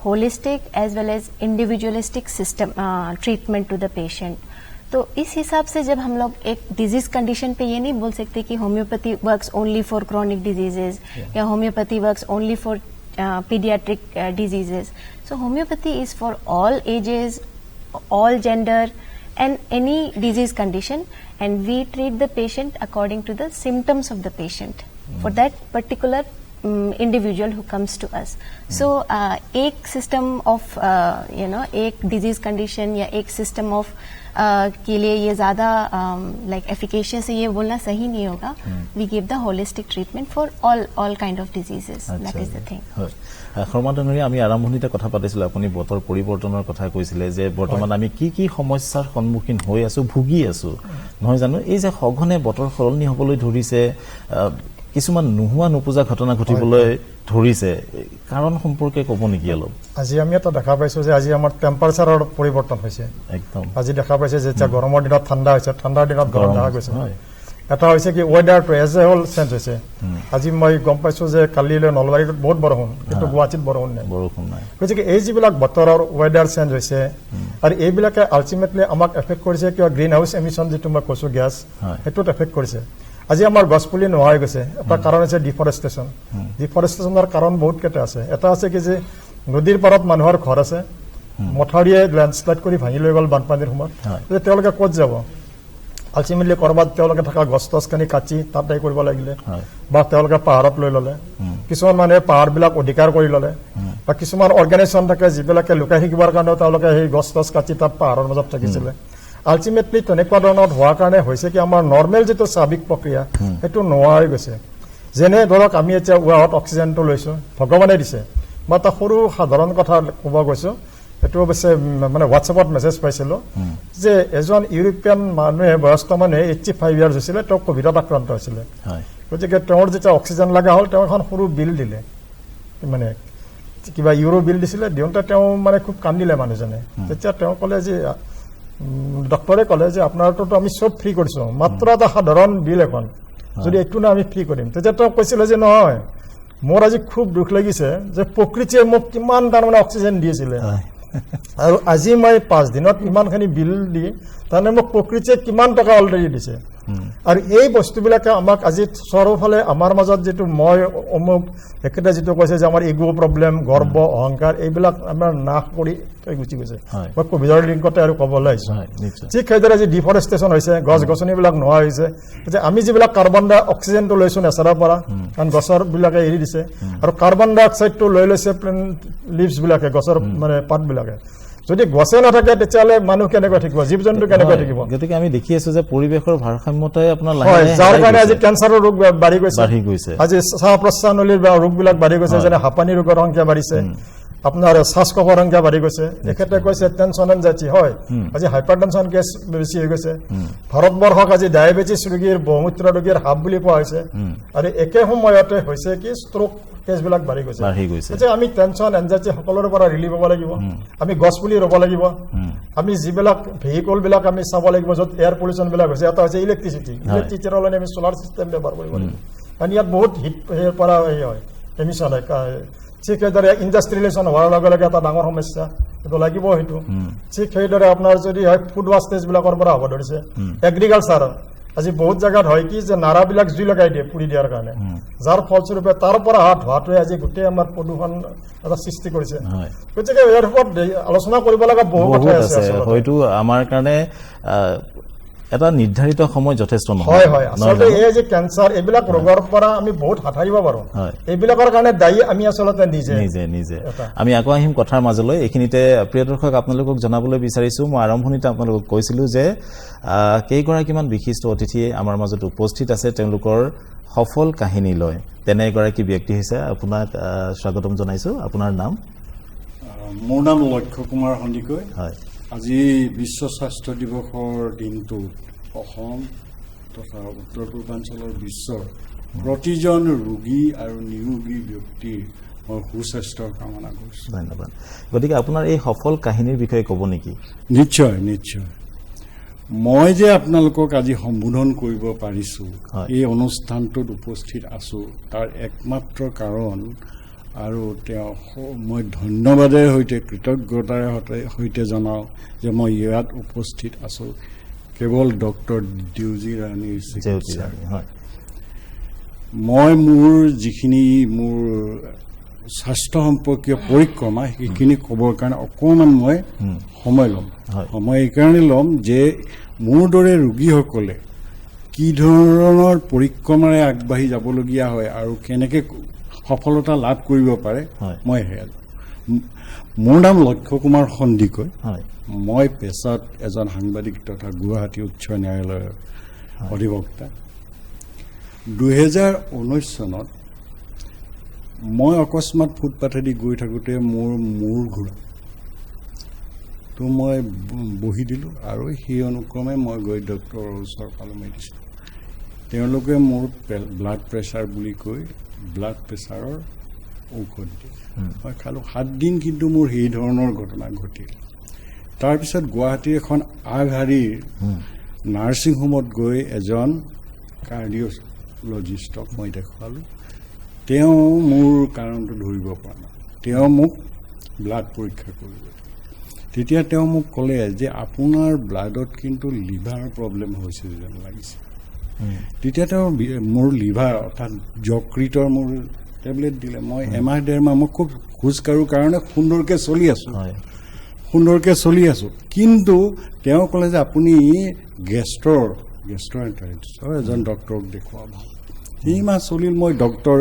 holistic as well as individualistic system treatment to the patient. तो इस हिसाब से जब हम लोग एक डिजीज कंडीशन पे ये नहीं बोल सकते कि homeopathy works only for chronic diseases या homeopathy works only for paediatric diseases. So homeopathy is for all ages, all gender and any disease condition, and we treat the patient according to the symptoms of the patient for that particular individual who comes to us. So एक system of एक disease condition या एक system of के लिए ये ज़्यादा like efficacious है ये बोलना सही नहीं होगा. We give the holistic treatment for all kind of diseases. That is the thing. শৰ্মাদনৰি আমি আৰম্ভণিতে কথা পাতিছিলো, আপুনি বতৰ পৰিৱৰ্তনৰ কথা কৈছিলে যে বৰ্তমান আমি কি কি সমস্যাৰ সন্মুখীন হৈ আছো, ভুগি আছো নহয় জানো. এই যে সঘনে বতৰ সলনি হ'বলৈ ধৰিছে, কিছুমান নোহোৱা নোপোজা ঘটনা ঘটিবলৈ ধৰিছে, কাৰণ সম্পৰ্কে ক'ব নেকি অলপ? আজি আমি এটা দেখা পাইছো যে আজি আমাৰ টেম্পাৰেচাৰৰ পৰিৱৰ্তন হৈছে. একদম আজি দেখা পাইছে যে গৰমৰ দিনত ঠাণ্ডা হৈছে, ঠাণ্ডাৰ দিনত গৰম দেখা গৈছে. এটা হৈছে কি ৱেডাৰটো এজ এ হ'ল চেঞ্জ হৈছে আজি মই গম পাইছোঁ যে কালিলৈ নলবাৰীত বহুত বৰষুণ কিন্তু গুৱাহাটীত বৰষুণ নাই গতিকে এই যিবিলাক বতৰৰ ৱেডাৰ চেঞ্জ হৈছে আৰু এইবিলাকে আল্টিমেটলি আমাক এফেক্ট কৰিছে কিয় গ্ৰীণ হাউচ এমিশ্যন যিটো মই কৈছোঁ গেছ সেইটোত এফেক্ট কৰিছে আজি আমাৰ গছপুলি নোহোৱা হৈ গৈছে এটা কাৰণ হৈছে ডিফৰেষ্টেশ্যনৰ কাৰণ বহুত কেইটা আছে এটা আছে কি যে নদীৰ পাৰত মানুহৰ ঘৰ আছে মথাউৰিয়ে লেণ্ডশ্লাইড কৰি ভাঙি লৈ গ'ল বানপানীৰ সময়ত তেওঁলোকে ক'ত যাব আল্টিমেটলি ক'ৰবাত তেওঁলোকে থকা গছ টছখিনি কাটি তাতে কৰিব লাগিলে বা তেওঁলোকে পাহাৰত লৈ ল'লে কিছুমান মানুহে পাহাৰবিলাক অধিকাৰ কৰি ল'লে বা কিছুমান অৰ্গেনাইজেশ্যন থাকে যিবিলাকে লুকাই থাকিবৰ কাৰণেও তেওঁলোকে সেই গছ টছ কাটি তাত পাহাৰৰ মাজত থাকিছিলে আল্টিমেটলি তেনেকুৱা ধৰণৰ হোৱাৰ কাৰণে হৈছে কি আমাৰ নৰ্মেল যিটো স্বাভাৱিক প্ৰক্ৰিয়া সেইটো নোহোৱা হৈ গৈছে যেনে ধৰক আমি এতিয়া উশাহত অক্সিজেনটো লৈছোঁ ভগৱানে দিছে মই এটা সৰু সাধাৰণ কথা ক'ব গৈছোঁ সেইটো অৱশ্যে মানে হোৱাটছএপত মেছেজ পাইছিলোঁ যে এজন ইউৰোপীয়ান মানুহে বয়স্ক মানুহে 85 ইয়াৰ্ছ হৈছিলে তেওঁ ক'ভিডত আক্ৰান্ত হৈছিলে গতিকে তেওঁৰ যেতিয়া অক্সিজেন লগা হ'ল তেওঁ এখন সৰু বিল দিলে মানে কিবা ইউৰো বিল দিছিলে দিওঁতে তেওঁ মানে খুব কান্দিলে মানুহজনে তেতিয়া তেওঁ ক'লে যে ডক্টৰে ক'লে যে আপোনাৰতো আমি চব ফ্ৰী কৰিছোঁ মাত্ৰ এটা সাধাৰণ বিল এখন যদি এইটো না আমি ফ্ৰী কৰিম তেতিয়া তেওঁ কৈছিলে যে নহয় মোৰ আজি খুব দুখ লাগিছে যে প্ৰকৃতিয়ে মোক কিমান তাৰমানে অক্সিজেন দিছিলে আৰু আজি মই 5 দিনত ইমানখিনি বিল দি তাৰমানে মোক প্ৰকৃতিয়ে কিমান টকা অলৰেডি দিছে আৰু এই বস্তুবিলাকে আমাক আজি চাৰিওফালে আমাৰ মাজত যিটো মই অমুক একেটা যিটো কৈছে যে আমাৰ ইগো প্ৰব্লেম গৰ্ব অহংকাৰ এইবিলাক আমাৰ নাশ কৰি গুচি গৈছে মই ক'ভিডৰ লিংকতে আৰু ক'বলৈ আহিছোঁ ঠিক সেইদৰে আজি ডিফৰেষ্টেশ্যন হৈছে গছ গছনিবিলাক নোহোৱা হৈছে যে আমি যিবিলাক কাৰ্বন ডাই অক্সিজেনটো লৈছোঁ নেচাৰৰ পৰা কাৰণ গছৰবিলাকে এৰি দিছে আৰু কাৰ্বন ডাই অক্সাইডটো লৈ লৈছে লিভছবিলাকে গছৰ মানে পাতবিলাকে যদি গছে নাথাকে তেতিয়াহ'লে মানুহ কেনেকৈ থাকিব জীৱ জন্তু কেনেকৈ থাকিব গতিকে আমি দেখি আছোঁ যে পৰিৱেশৰ ভাৰসাম্যতাই আপোনাৰ যাৰ কাৰণে আজি কেঞ্চাৰৰ ৰোগ বাঢ়ি গৈছে আজি শ্বাস প্ৰশ্বাস নলীৰ ৰোগবিলাক বাঢ়ি গৈছে যেনে হাঁপানী ৰোগৰ সংখ্যা বাঢ়িছে আপোনাৰ শ্বাসকফৰ সংখ্যা বাঢ়ি গৈছে এখেতে কৈছে টেনচন এনজাইটি হয় আজি হাইপাৰ টেনচন কেছ বেছি হৈ গৈছে ভাৰতবৰ্ষক আজি ডায়েবেটিছ ৰোগীৰ বহুমূত্ৰ ৰোগীৰ হাব বুলি কোৱা হৈছে আৰু একে সময়তে হৈছে কি ষ্ট্ৰোক কেছবিলাক বাঢ়ি গৈছে এতিয়া আমি টেনচন এনজাইটি সকলোৰে পৰা ৰিলিভ হ'ব লাগিব আমি গছ পুলি ৰুব লাগিব আমি যিবিলাক ভেহিকলবিলাক আমি চাব লাগিব য'ত এয়াৰ পলিউশ্যনবিলাক হৈছে এটা হৈছে ইলেক্ট্ৰিচিটিৰ কাৰণে আমি চ'লাৰ ছিষ্টেম ব্যৱহাৰ কৰিব লাগিব কাৰণ ইয়াত বহুত হিট পৰা হয় এমিশ্যন হয় ঠিক সেইদৰে ইণ্ডাষ্ট্ৰিয়েলাইজেশ্যন হোৱাৰ লগে লগে এটা ডাঙৰ সমস্যা সেইটো লাগিব সেইটো ঠিক সেইদৰে আপোনাৰ যদি হয় ফুড ৱাষ্টেজবিলাকৰ পৰা হ'ব ধৰিছে এগ্ৰিকালচাৰ আজি বহুত জেগাত হয় কি যে নাৰাবিলাক জুই লগাই দিয়ে পুৰি দিয়াৰ কাৰণে যাৰ ফলস্বৰূপে তাৰ পৰা অহা ধোঁৱাটোৱে আজি গোটেই আমাৰ প্ৰদূষণ এটা সৃষ্টি কৰিছে গতিকে ইয়াৰ ওপৰত আলোচনা কৰিব লগা বহু কথা আছে হয়তো আমাৰ কাৰণে এটা নিৰ্ধাৰিত সময় যথেষ্ট নহয় হয় আচলতে এই যে কেঞ্চাৰ এইবিলাক ৰোগৰ পৰা আমি বহুত হাত সাৰিব পাৰোঁ এইবিলাকৰ কাৰণে দায়ী আমি আচলতে নিজে আমি আকৌ আহিম কথাৰ মাজলৈ এইখিনিতে প্ৰিয় দৰ্শক আপোনালোকক জনাবলৈ বিচাৰিছোঁ মই আৰম্ভণিতে আপোনালোকক কৈছিলোঁ যে কেইগৰাকীমান বিশিষ্ট অতিথিয়ে আমাৰ মাজত উপস্থিত আছে তেওঁলোকৰ সফল কাহিনী লৈ তেনে এগৰাকী ব্যক্তি হৈছে আপোনাক স্বাগতম জনাইছোঁ আপোনাৰ নাম মোৰ নাম লক্ষ্য কুমাৰ সন্দিকৈ হয় আজি বিশ্ব স্বাস্থ্য দিৱসৰ দিনটোত অসম তথা উত্তৰ পূৰ্বাঞ্চলৰ বিশ্বৰ প্ৰতিজন ৰোগী আৰু নিৰোগী ব্যক্তিৰ মই সুস্বাস্থ্যৰ কামনা কৰিছোঁ ধন্যবাদ গতিকে আপোনাৰ এই সফল কাহিনীৰ বিষয়ে ক'ব নেকি নিশ্চয় মই যে আপোনালোকক আজি সম্বোধন কৰিব পাৰিছোঁ এই অনুষ্ঠানটোত উপস্থিত আছোঁ তাৰ একমাত্ৰ কাৰণ আৰু তেওঁ মই ধন্যবাদৰ সৈতে কৃতজ্ঞতাৰ সৈতে জনাওঁ যে মই ইয়াত উপস্থিত আছোঁ কেৱল ডক্টৰ দেউজী ৰাণীৰ চিকিৎসা মই মোৰ যিখিনি মোৰ স্বাস্থ্য সম্পৰ্কীয় পৰিক্ৰমা সেইখিনি ক'বৰ কাৰণে অকণমান মই সময় ল'ম সময় এইকাৰণে ল'ম যে মোৰ দৰে ৰোগীসকলে কি ধৰণৰ পৰিক্ৰমাৰে আগবাঢ়ি যাবলগীয়া হয় আৰু কেনেকৈ সফলতা লাভ কৰিব পাৰে মই সেয়া মোৰ নাম লক্ষ্য কুমাৰ সন্দিকৈ মই পেছাত এজন সাংবাদিক তথা গুৱাহাটী উচ্চ ন্যায়ালয়ৰ অধিবক্তা 2019 চনত মই অকস্মাত ফুটপাথেদি গৈ থাকোঁতে মোৰ মূৰ ঘূৰা তো মই বহি দিলোঁ আৰু সেই অনুক্ৰমে মই গৈ ডক্টৰৰ ওচৰ পালোঁ মেডিচিন তেওঁলোকে মোৰ ব্লাড প্ৰেছাৰ বুলি কৈ ব্লাড প্ৰেছাৰৰ ঔষধ দিয়ে মই খালোঁ 7 দিন কিন্তু মোৰ সেই ধৰণৰ ঘটনা ঘটিল তাৰপিছত গুৱাহাটীৰ এখন আগশাৰীৰ নাৰ্ছিং হোমত গৈ এজন কাৰ্ডিঅ'লজিষ্টক মই দেখুৱালোঁ। তেওঁ মোৰ কাৰণটো ধৰিব পৰা নাই। তেওঁ মোক ব্লাড পৰীক্ষা কৰিব। তেতিয়া তেওঁ মোক ক'লে যে আপোনাৰ ব্লাডত কিন্তু লিভাৰৰ প্ৰব্লেম হৈছে যেন লাগিছে। তেতিয়া তেওঁ মোৰ লিভাৰ অৰ্থাৎ যকৃতৰ মোৰ টেবলেট দিলে। মই এমাহ 1.5 মাহ মই খুব খোজকাঢ়োঁ কাৰণে সুন্দৰকৈ চলি আছোঁ। কিন্তু তেওঁ ক'লে যে আপুনি গেষ্ট্ৰ'এণ্টাৰাইটিছৰ এজন ডক্টৰক দেখুওৱা ভাল। 3 মাহ চলিল। মই ডক্টৰ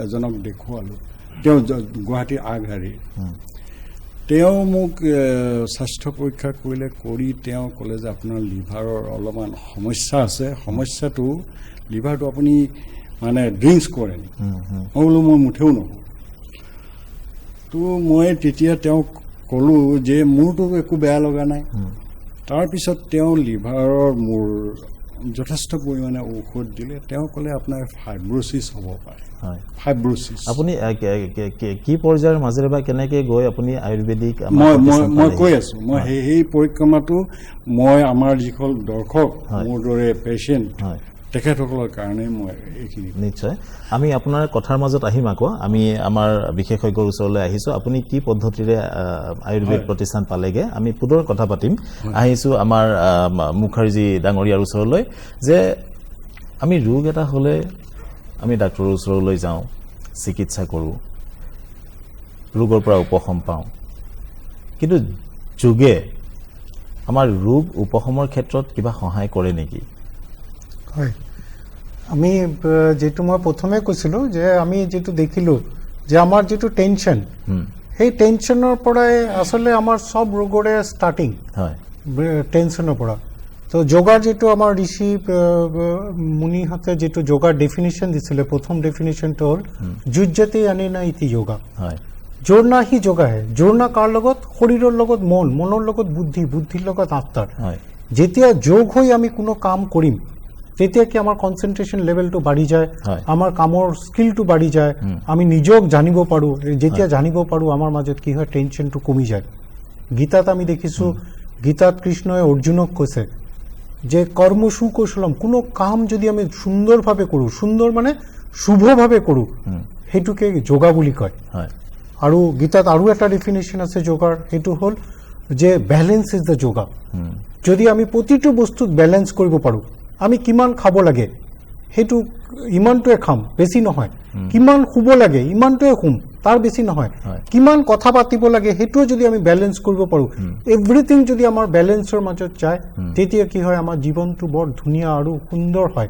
এজনক দেখুৱালোঁ, তেওঁ গুৱাহাটীৰ আগশাৰীৰ। তেওঁ মোক স্বাস্থ্য পৰীক্ষা কৰিলে, কৰি তেওঁ ক'লে যে আপোনাৰ লিভাৰৰ অলপমান সমস্যা আছে। সমস্যাটো লিভাৰটো আপুনি মানে ড্ৰিংকছ কৰে নেকি? মই বোলো মই মুঠেও নকৰোঁ। তো মই তেতিয়া তেওঁক ক'লোঁ যে মোৰতো একো বেয়া লগা নাই। তাৰপিছত তেওঁ লিভাৰৰ মোৰ যথেষ্ট পৰিমাণে ঔষধ দিলে। তেওঁ ক'লে আপোনাৰ ফাইব্ৰ'চিছ হ'ব পাৰে। ফাইব্ৰ'চিছ আপুনি কি পৰ্যায়ৰ মাজেৰে বা কেনেকৈ গৈ আপুনি আয়ুৰ্বেদিক মই কৈ আছোঁ। মই সেই পৰিক্ৰমাটো মই আমাৰ যিসকল দৰ্শক মোৰ দৰে পেচেণ্ট তেখেতসকলৰ কাৰণে মই এইখিনি নিশ্চয় আমি আপোনাৰ কথাৰ মাজত আহিম। আকৌ আমি আমাৰ বিশেষজ্ঞৰ ওচৰলৈ আহিছোঁ। আপুনি কি পদ্ধতিৰে আয়ুৰ্বেদ প্ৰতিষ্ঠান পালেগৈ আমি পুনৰ কথা পাতিম। আহিছোঁ আমাৰ মুখাৰ্জী ডাঙৰীয়াৰ ওচৰলৈ যে আমি ৰোগ এটা হ'লে আমি ডাক্তৰৰ ওচৰলৈ যাওঁ, চিকিৎসা কৰোঁ, ৰোগৰ পৰা উপশম পাওঁ, কিন্তু যোগে আমাৰ ৰোগ উপশমৰ ক্ষেত্ৰত কিবা সহায় কৰে নেকি? হয়, আমি যেটো মই প্ৰথমে কৈছিলোঁ যে আমি যেটো দেখিলোঁ যে আমাৰ যেটো টেনশ্যন, সেই টেনশ্যনৰ পৰাই আচলতে আমাৰ সব ৰোগৰে ষ্টাৰ্টিং হয়, টেনশ্যনৰ পৰা। তো যোগাৰ যেটো আমাৰ ঋষি মুনিহঁতে যেটো যোগাৰ ডেফিনেশ্যন দিছিলে, প্ৰথম ডেফিনেশ্যনটো হ'ল যুজ্যতে আনেনা ইতি যোগা। হয়, জোৰনা হি যোগা হে। জোৰনা কাৰ লগত? শৰীৰৰ লগত মন, মনৰ লগত বুদ্ধি, বুদ্ধিৰ লগত আত্মাৰ। যেতিয়া যোগ হৈ আমি কোনো কাম কৰিম তেতিয়া কি আমাৰ কনচেন্ট্ৰেশ্যন লেভেলটো বাঢ়ি যায়, আমাৰ কামৰ স্কিলটো বাঢ়ি যায়, আমি নিজক জানিব পাৰোঁ। যেতিয়া জানিব পাৰোঁ আমাৰ মাজত কি হয়, টেনশ্যনটো কমি যায়। গীতাত আমি দেখিছোঁ, গীতাত কৃষ্ণই অৰ্জুনক কৈছে যে কৰ্ম সুকৌশলম, কোনো কাম যদি আমি সুন্দৰভাৱে কৰোঁ, সুন্দৰ মানে শুভভাৱে কৰোঁ, সেইটোকে যোগা বুলি কয়। আৰু গীতাত আৰু এটা ডেফিনেশ্যন আছে যোগাৰ, সেইটো হ'ল যে বেলেঞ্চ ইজ দ্য যোগা। যদি আমি প্ৰতিটো বস্তুত বেলেঞ্চ কৰিব পাৰোঁ, আমি কিমান খাব লাগে সেইটো ইমানটোৱে খাম, বেছি নহয়। কিমান শুব লাগে ইমানটোৱে শুম, তাৰ বেছি নহয়। কিমান কথা পাতিব লাগে সেইটোও যদি আমি বেলেঞ্চ কৰিব পাৰোঁ, এভৰিথিং যদি আমাৰ বেলেঞ্চৰ মাজত যায়, তেতিয়া কি হয়, আমাৰ জীৱনটো বৰ ধুনীয়া আৰু সুন্দৰ হয়।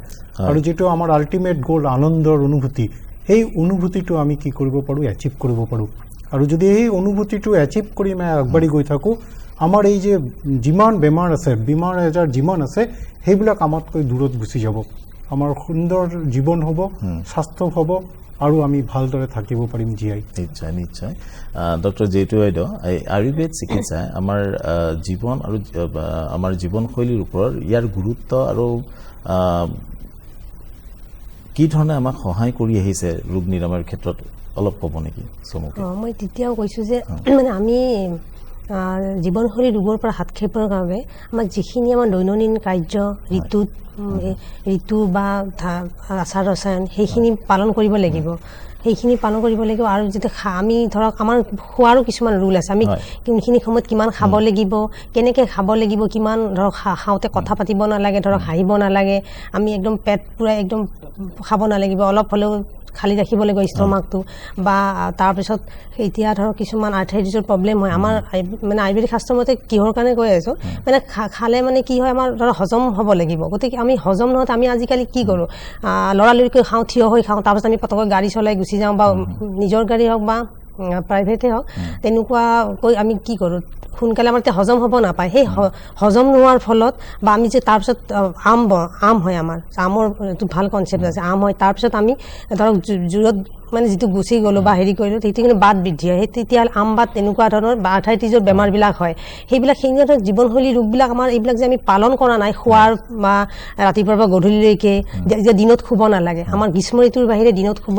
আৰু যিটো আমাৰ আল্টিমেট গ'ল আনন্দৰ অনুভূতি, সেই অনুভূতিটো আমি কি কৰিব পাৰোঁ, এচিভ কৰিব পাৰোঁ। আৰু যদি এই অনুভূতিটো এচিভ কৰি আমি আগবাঢ়ি গৈ থাকোঁ, আমাৰ এই যে যিমান বেমাৰ আছে, বেমাৰ আজাৰ যিমান আছে, সেইবিলাক আমাতকৈ দূৰত গুচি যাব। আমাৰ সুন্দৰ জীৱন হ'ব, স্বাস্থ্য হ'ব, আৰু আমি ভালদৰে থাকিব পাৰিম জীয়াই। নিশ্চয় নিশ্চয়। ডক্টৰ জেইটু বাইদেউ, এই আয়ুৰ্বেদ চিকিৎসাই আমাৰ জীৱন আৰু আমাৰ জীৱনশৈলীৰ ওপৰত ইয়াৰ গুৰুত্ব আৰু কি ধৰণে আমাক সহায় কৰি আহিছে ৰোগ নিৰাময়ৰ ক্ষেত্ৰত অলপ ক'ব নেকি চমুকৈ? মই তেতিয়াও কৈছোঁ যে মানে আমি জীৱনশৈলী ৰোগৰ পৰা হাত সাৰিবৰ বাবে আমাক যিখিনি আমাৰ দৈনন্দিন কাৰ্য, ঋতু বা আচাৰ ৰসায়ন, সেইখিনি পালন কৰিব লাগিব। আৰু যেতিয়া আমি ধৰক আমাৰ খোৱাৰো কিছুমান ৰুল আছে, আমি কোনখিনি সময়ত কিমান খাব লাগিব, কেনেকৈ খাব লাগিব, কিমান ধৰক খাওঁতে কথা পাতিব নালাগে, ধৰক হাঁহিব নালাগে, আমি একদম পেট পূৰাই একদম খাব নালাগিব, অলপ হ'লেও খালী ৰাখিব লাগিব ষ্টমাকটো। বা তাৰপিছত এতিয়া ধৰক কিছুমান আৰ্থ্ৰাইটিছৰ প্ৰব্লেম হয়, আমাৰ মানে আয়ুৰ্বেদিক শাস্ত্ৰৰ মতে কিহৰ কাৰণে কৈ আছোঁ, মানে খালে মানে কি হয়, আমাৰ ধৰক হজম হ'ব লাগিব। গতিকে আমি হজম নহওঁতে আমি আজিকালি কি কৰোঁ, লৰালৰিকৈ খাওঁ, থিয় হৈ খাওঁ, তাৰপিছত আমি পটককৈ গাড়ী চলাই গুচি যাওঁ, বা নিজৰ গাড়ী হওক বা প্ৰাইভেটে হওক, তেনেকুৱাকৈ আমি কি কৰোঁ, সোনকালে আমাৰ এতিয়া হজম হ'ব নাপায়। সেই হজম নোহোৱাৰ ফলত বা আমি যে তাৰপিছত আম হয়, আমাৰ আমৰ এইটো ভাল কনচেপ্ট আছে, আম হয়, তাৰপিছত আমি ধৰক জোৰত মানে যিটো গুচি গ'লোঁ বা হেৰি কৰিলোঁ, তেতিয়া কিন্তু বাত বৃদ্ধি হয়। সেই তেতিয়া আম বাত তেনেকুৱা ধৰণৰ বা আৰ্থ্ৰাইটিছৰ বেমাৰবিলাক হয়। সেইবিলাক ধৰণৰ জীৱনশৈলী ৰোগবিলাক আমাৰ এইবিলাক যে আমি পালন কৰা নাই, খোৱাৰ বা ৰাতিপুৱাৰ পৰা গধূলিলৈকে, যে দিনত শুব নালাগে, আমাৰ গ্ৰীষ্ম ঋতুৰ বাহিৰে দিনত শুব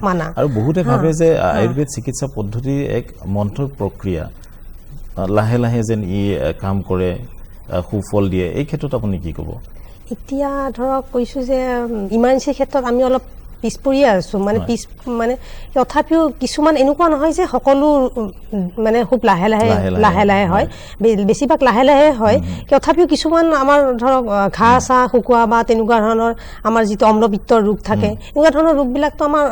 মানা। আৰু বহুতে ভাবে যে আয়ুৰ্বেদ চিকিৎসা পদ্ধতি এক মন্থৰ প্ৰক্ৰিয়া, লাহে লাহে যেন ই কাম কৰে, সুফল দিয়ে, এই ক্ষেত্ৰত আপুনি কি ক'ব? এতিয়া ধৰক কৈছোঁ যে ইমাৰ্জেঞ্চিৰ ক্ষেত্ৰত আমি অলপ পিছ পৰিয়ে আছোঁ মানে তথাপিও কিছুমান এনেকুৱা নহয় যে সকলো মানে খুব লাহে লাহে হয় বেছিভাগ লাহে লাহে হয় তথাপিও কিছুমান আমাৰ ধৰক ঘাঁ চাহ শুকোৱা বা তেনেকুৱা ধৰণৰ আমাৰ যিটো অম্লপিত্তৰ ৰোগ থাকে এনেকুৱা ধৰণৰ ৰোগবিলাকতো আমাৰ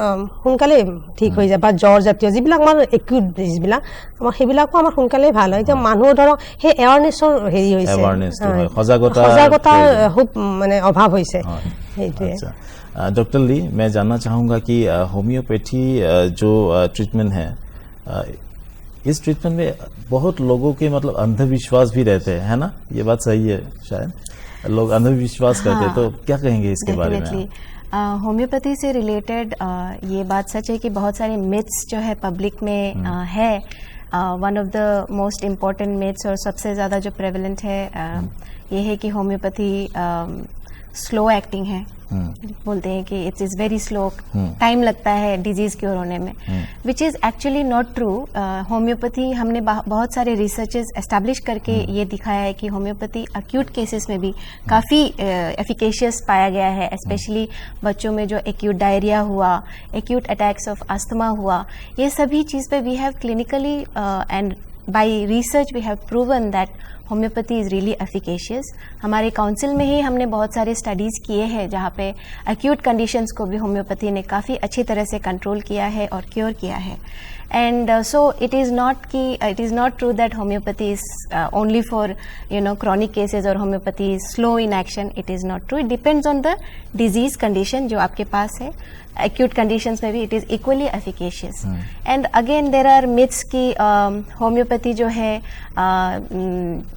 সোনকালে ঠিক হৈ যায় বা জ্বৰ জাতীয় যিবিলাক আমাৰ একিউট ডিজিজবিলাক আমাৰ সেইবিলাকো আমাৰ সোনকালে ভাল হয় এতিয়া মানুহৰ ধৰক সেই এৱাৰনেছৰ হেৰি হৈছে সজাগতাৰ খুব মানে অভাৱ হৈছে সেইটোৱে डॉक्टर ली मैं जानना चाहूँगा कि होम्योपैथी जो ट्रीटमेंट है इस ट्रीटमेंट में बहुत लोगों के मतलब अंधविश्वास भी रहते हैं है ना ये बात सही है शायद लोग अंधविश्वास करते हैं तो क्या कहेंगे इसके बारे में होम्योपैथी से रिलेटेड ये बात सच है कि बहुत सारे मिथ्स जो है पब्लिक में है one of the most important myths और सबसे ज़्यादा जो प्रेवलेंट है ये है कि होम्योपैथी स्लो एक्टिंग है बोलते हैं कि it's is very slow time लगता है डिजीज क्योर होने में which is actually not true homeopathy हमने बहुत सारे रिसर्चेस एस्टैब्लिश करके ये दिखाया है कि होम्योपैथी अक्यूट केसेस में भी काफ़ी एफिकेशियस पाया गया है स्पेशली बच्चों में जो एक्यूट डायरिया हुआ एक्यूट अटैक्स ऑफ अस्थमा हुआ ये सभी चीज़ पे we have clinically and by research we have proven that homoeopathy is really efficacious हमारे काउंसिल में ही हमने बहुत सारे स्टडीज़ किए हैं जहाँ पे एक्यूट कंडीशंस को भी होम्योपैथी ने काफ़ी अच्छी तरह से कंट्रोल किया है और क्योर किया है and so it is not true that homeopathy is only for chronic cases or homeopathy is slow in action. It is not true. It depends on the disease condition जो आपके पास है. Acute conditions में भी it is equally efficacious. And again there are myths कि homeopathy जो है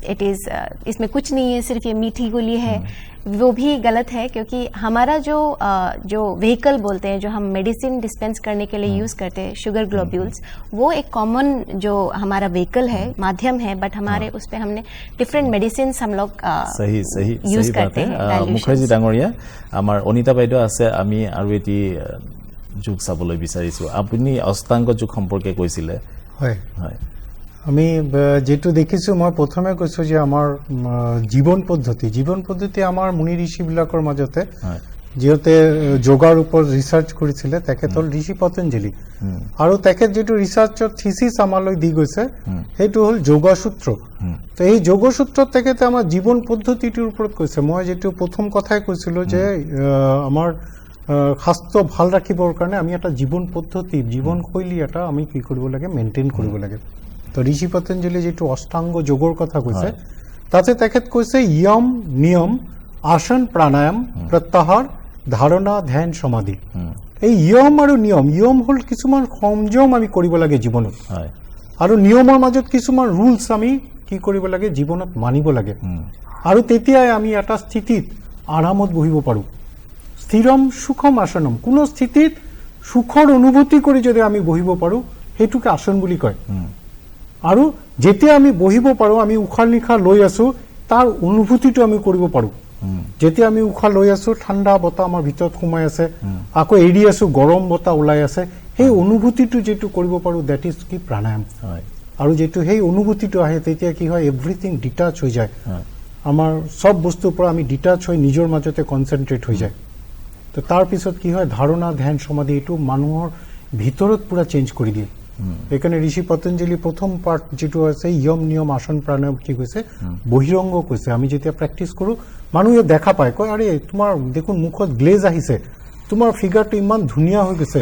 it is इसमें कुछ नहीं है सिर्फ ये मीठी गोली है वो भी गलत है क्योंकि हमारा जो व्हीकल बोलते हैं जो हम मेडिसिन डिस्पेंस करने के लिए यूज़ करते हैं शुगर ग्लोब्यूल्स वो एक कॉमन जो हमारा व्हीकल है माध्यम है बट हमारे उस पर हमने डिफरेंट मेडिसिन हम लोग सही यूज करते हैं मुखर्जी डांगरिया आमार अनिता বাইদেউ আছে আমি আৰু এটি যুগ চাবলৈ বিচাৰিছো আপুনি অষ্টাংগ যুগ সম্পৰ্কে কৈছিলে হয় হয় আমি যেটো দেখিছো মই প্ৰথমে কৈছো যে আমাৰ জীৱন পদ্ধতি আমাৰ মুনি ঋষি বিলাকৰ মাজতে যেতে যোগাৰ ওপৰত ৰিসাৰ্চ কৰিছিলে তেখেতৰ ঋষি পতঞ্জলি আৰু তেখেত যেটো ৰিসাৰ্চৰ থিসিস আমালৈ দি গৈছে হেতু হল যোগসূত্ৰ তো এই যোগসূত্ৰ তেখেতে আমাৰ জীৱন পদ্ধতিটোৰ ওপৰত কৈছে মই যেটো প্ৰথম কথাই কৈছিলো যে আমাৰ স্বাস্থ্য ভাল ৰাখিবৰ কাৰণে আমি এটা জীৱন পদ্ধতি জীৱন শৈলী এটা আমি কি কৰিব লাগে মেইনটেইন কৰিব লাগে তো ঋষি পতঞ্জলি যেটো অষ্টাংগ যোগৰ কথা কৈছে তাতে তেখেত কৈছে ইয়ম নিয়ম আসন প্ৰাণায়াম প্ৰত্যাহাৰ ধাৰণা ধ্যান সমাধি এই ইয়ম আৰু নিয়ম হল কিছুমান সংযম আমি কৰিব লাগে জীৱনত আৰু নিয়মৰ মাজত কিছুমান ৰুলস আমি কি কৰিব লাগে জীৱনত মানিব লাগে আৰু তেতিয়াই আমি এটা স্থিতিত আৰামত বহিব পাৰো স্থিৰম সুখম আসনম কোনো স্থিতিত সুখৰ অনুভূতি কৰি যদি আমি বহিব পাৰো হেতুকে আসন বুলি কয় আৰু যেতিয়া আমি বহিব পাৰো আমি উশাহ নিশাহ লৈ আছো তাৰ অনুভূতিটো আমি কৰিব পাৰো যেতিয়া আমি উশাহ লৈ আছো ঠাণ্ডা বতাহ আমাৰ ভিতৰত সোমাই আছে আকৌ এৰি আছো গৰম বতাহ ওলাই আছে সেই অনুভূতিটো যেটো কৰিব পাৰো দ্যাট ইজ কি প্ৰাণায়াম আৰু যেটো সেই অনুভূতিটো আহে তেতিয়া কি হয় এভৰিথিং ডিটাচ হৈ যায় আমাৰ সব বস্তুৰ পৰা আমি ডিটাচ হৈ নিজৰ মাজতে কনসেন্ট্ৰেট হৈ যায় তো তাৰ পিছত কি হয় ধাৰণা ধ্যান সমাধি এটো মানুহৰ ভিতৰত পুৰা চেঞ্জ কৰি দিয়ে এখানে ঋষি পতঞ্জলি প্রথম পার্ট যেটো আছে ইয়ম নিয়ম আসন প্রাণায়াম কি কৈছে বহিরঙ্গ কৈছে আমি যেতিয়া প্র্যাকটিস কৰো মানুহে দেখা পায় কয় আৰে তোমাৰ দেখুন মুখত গ্লেজ আহিছে তোমাৰ ফিগাৰটো ইমান ধুনিয়া হৈ গৈছে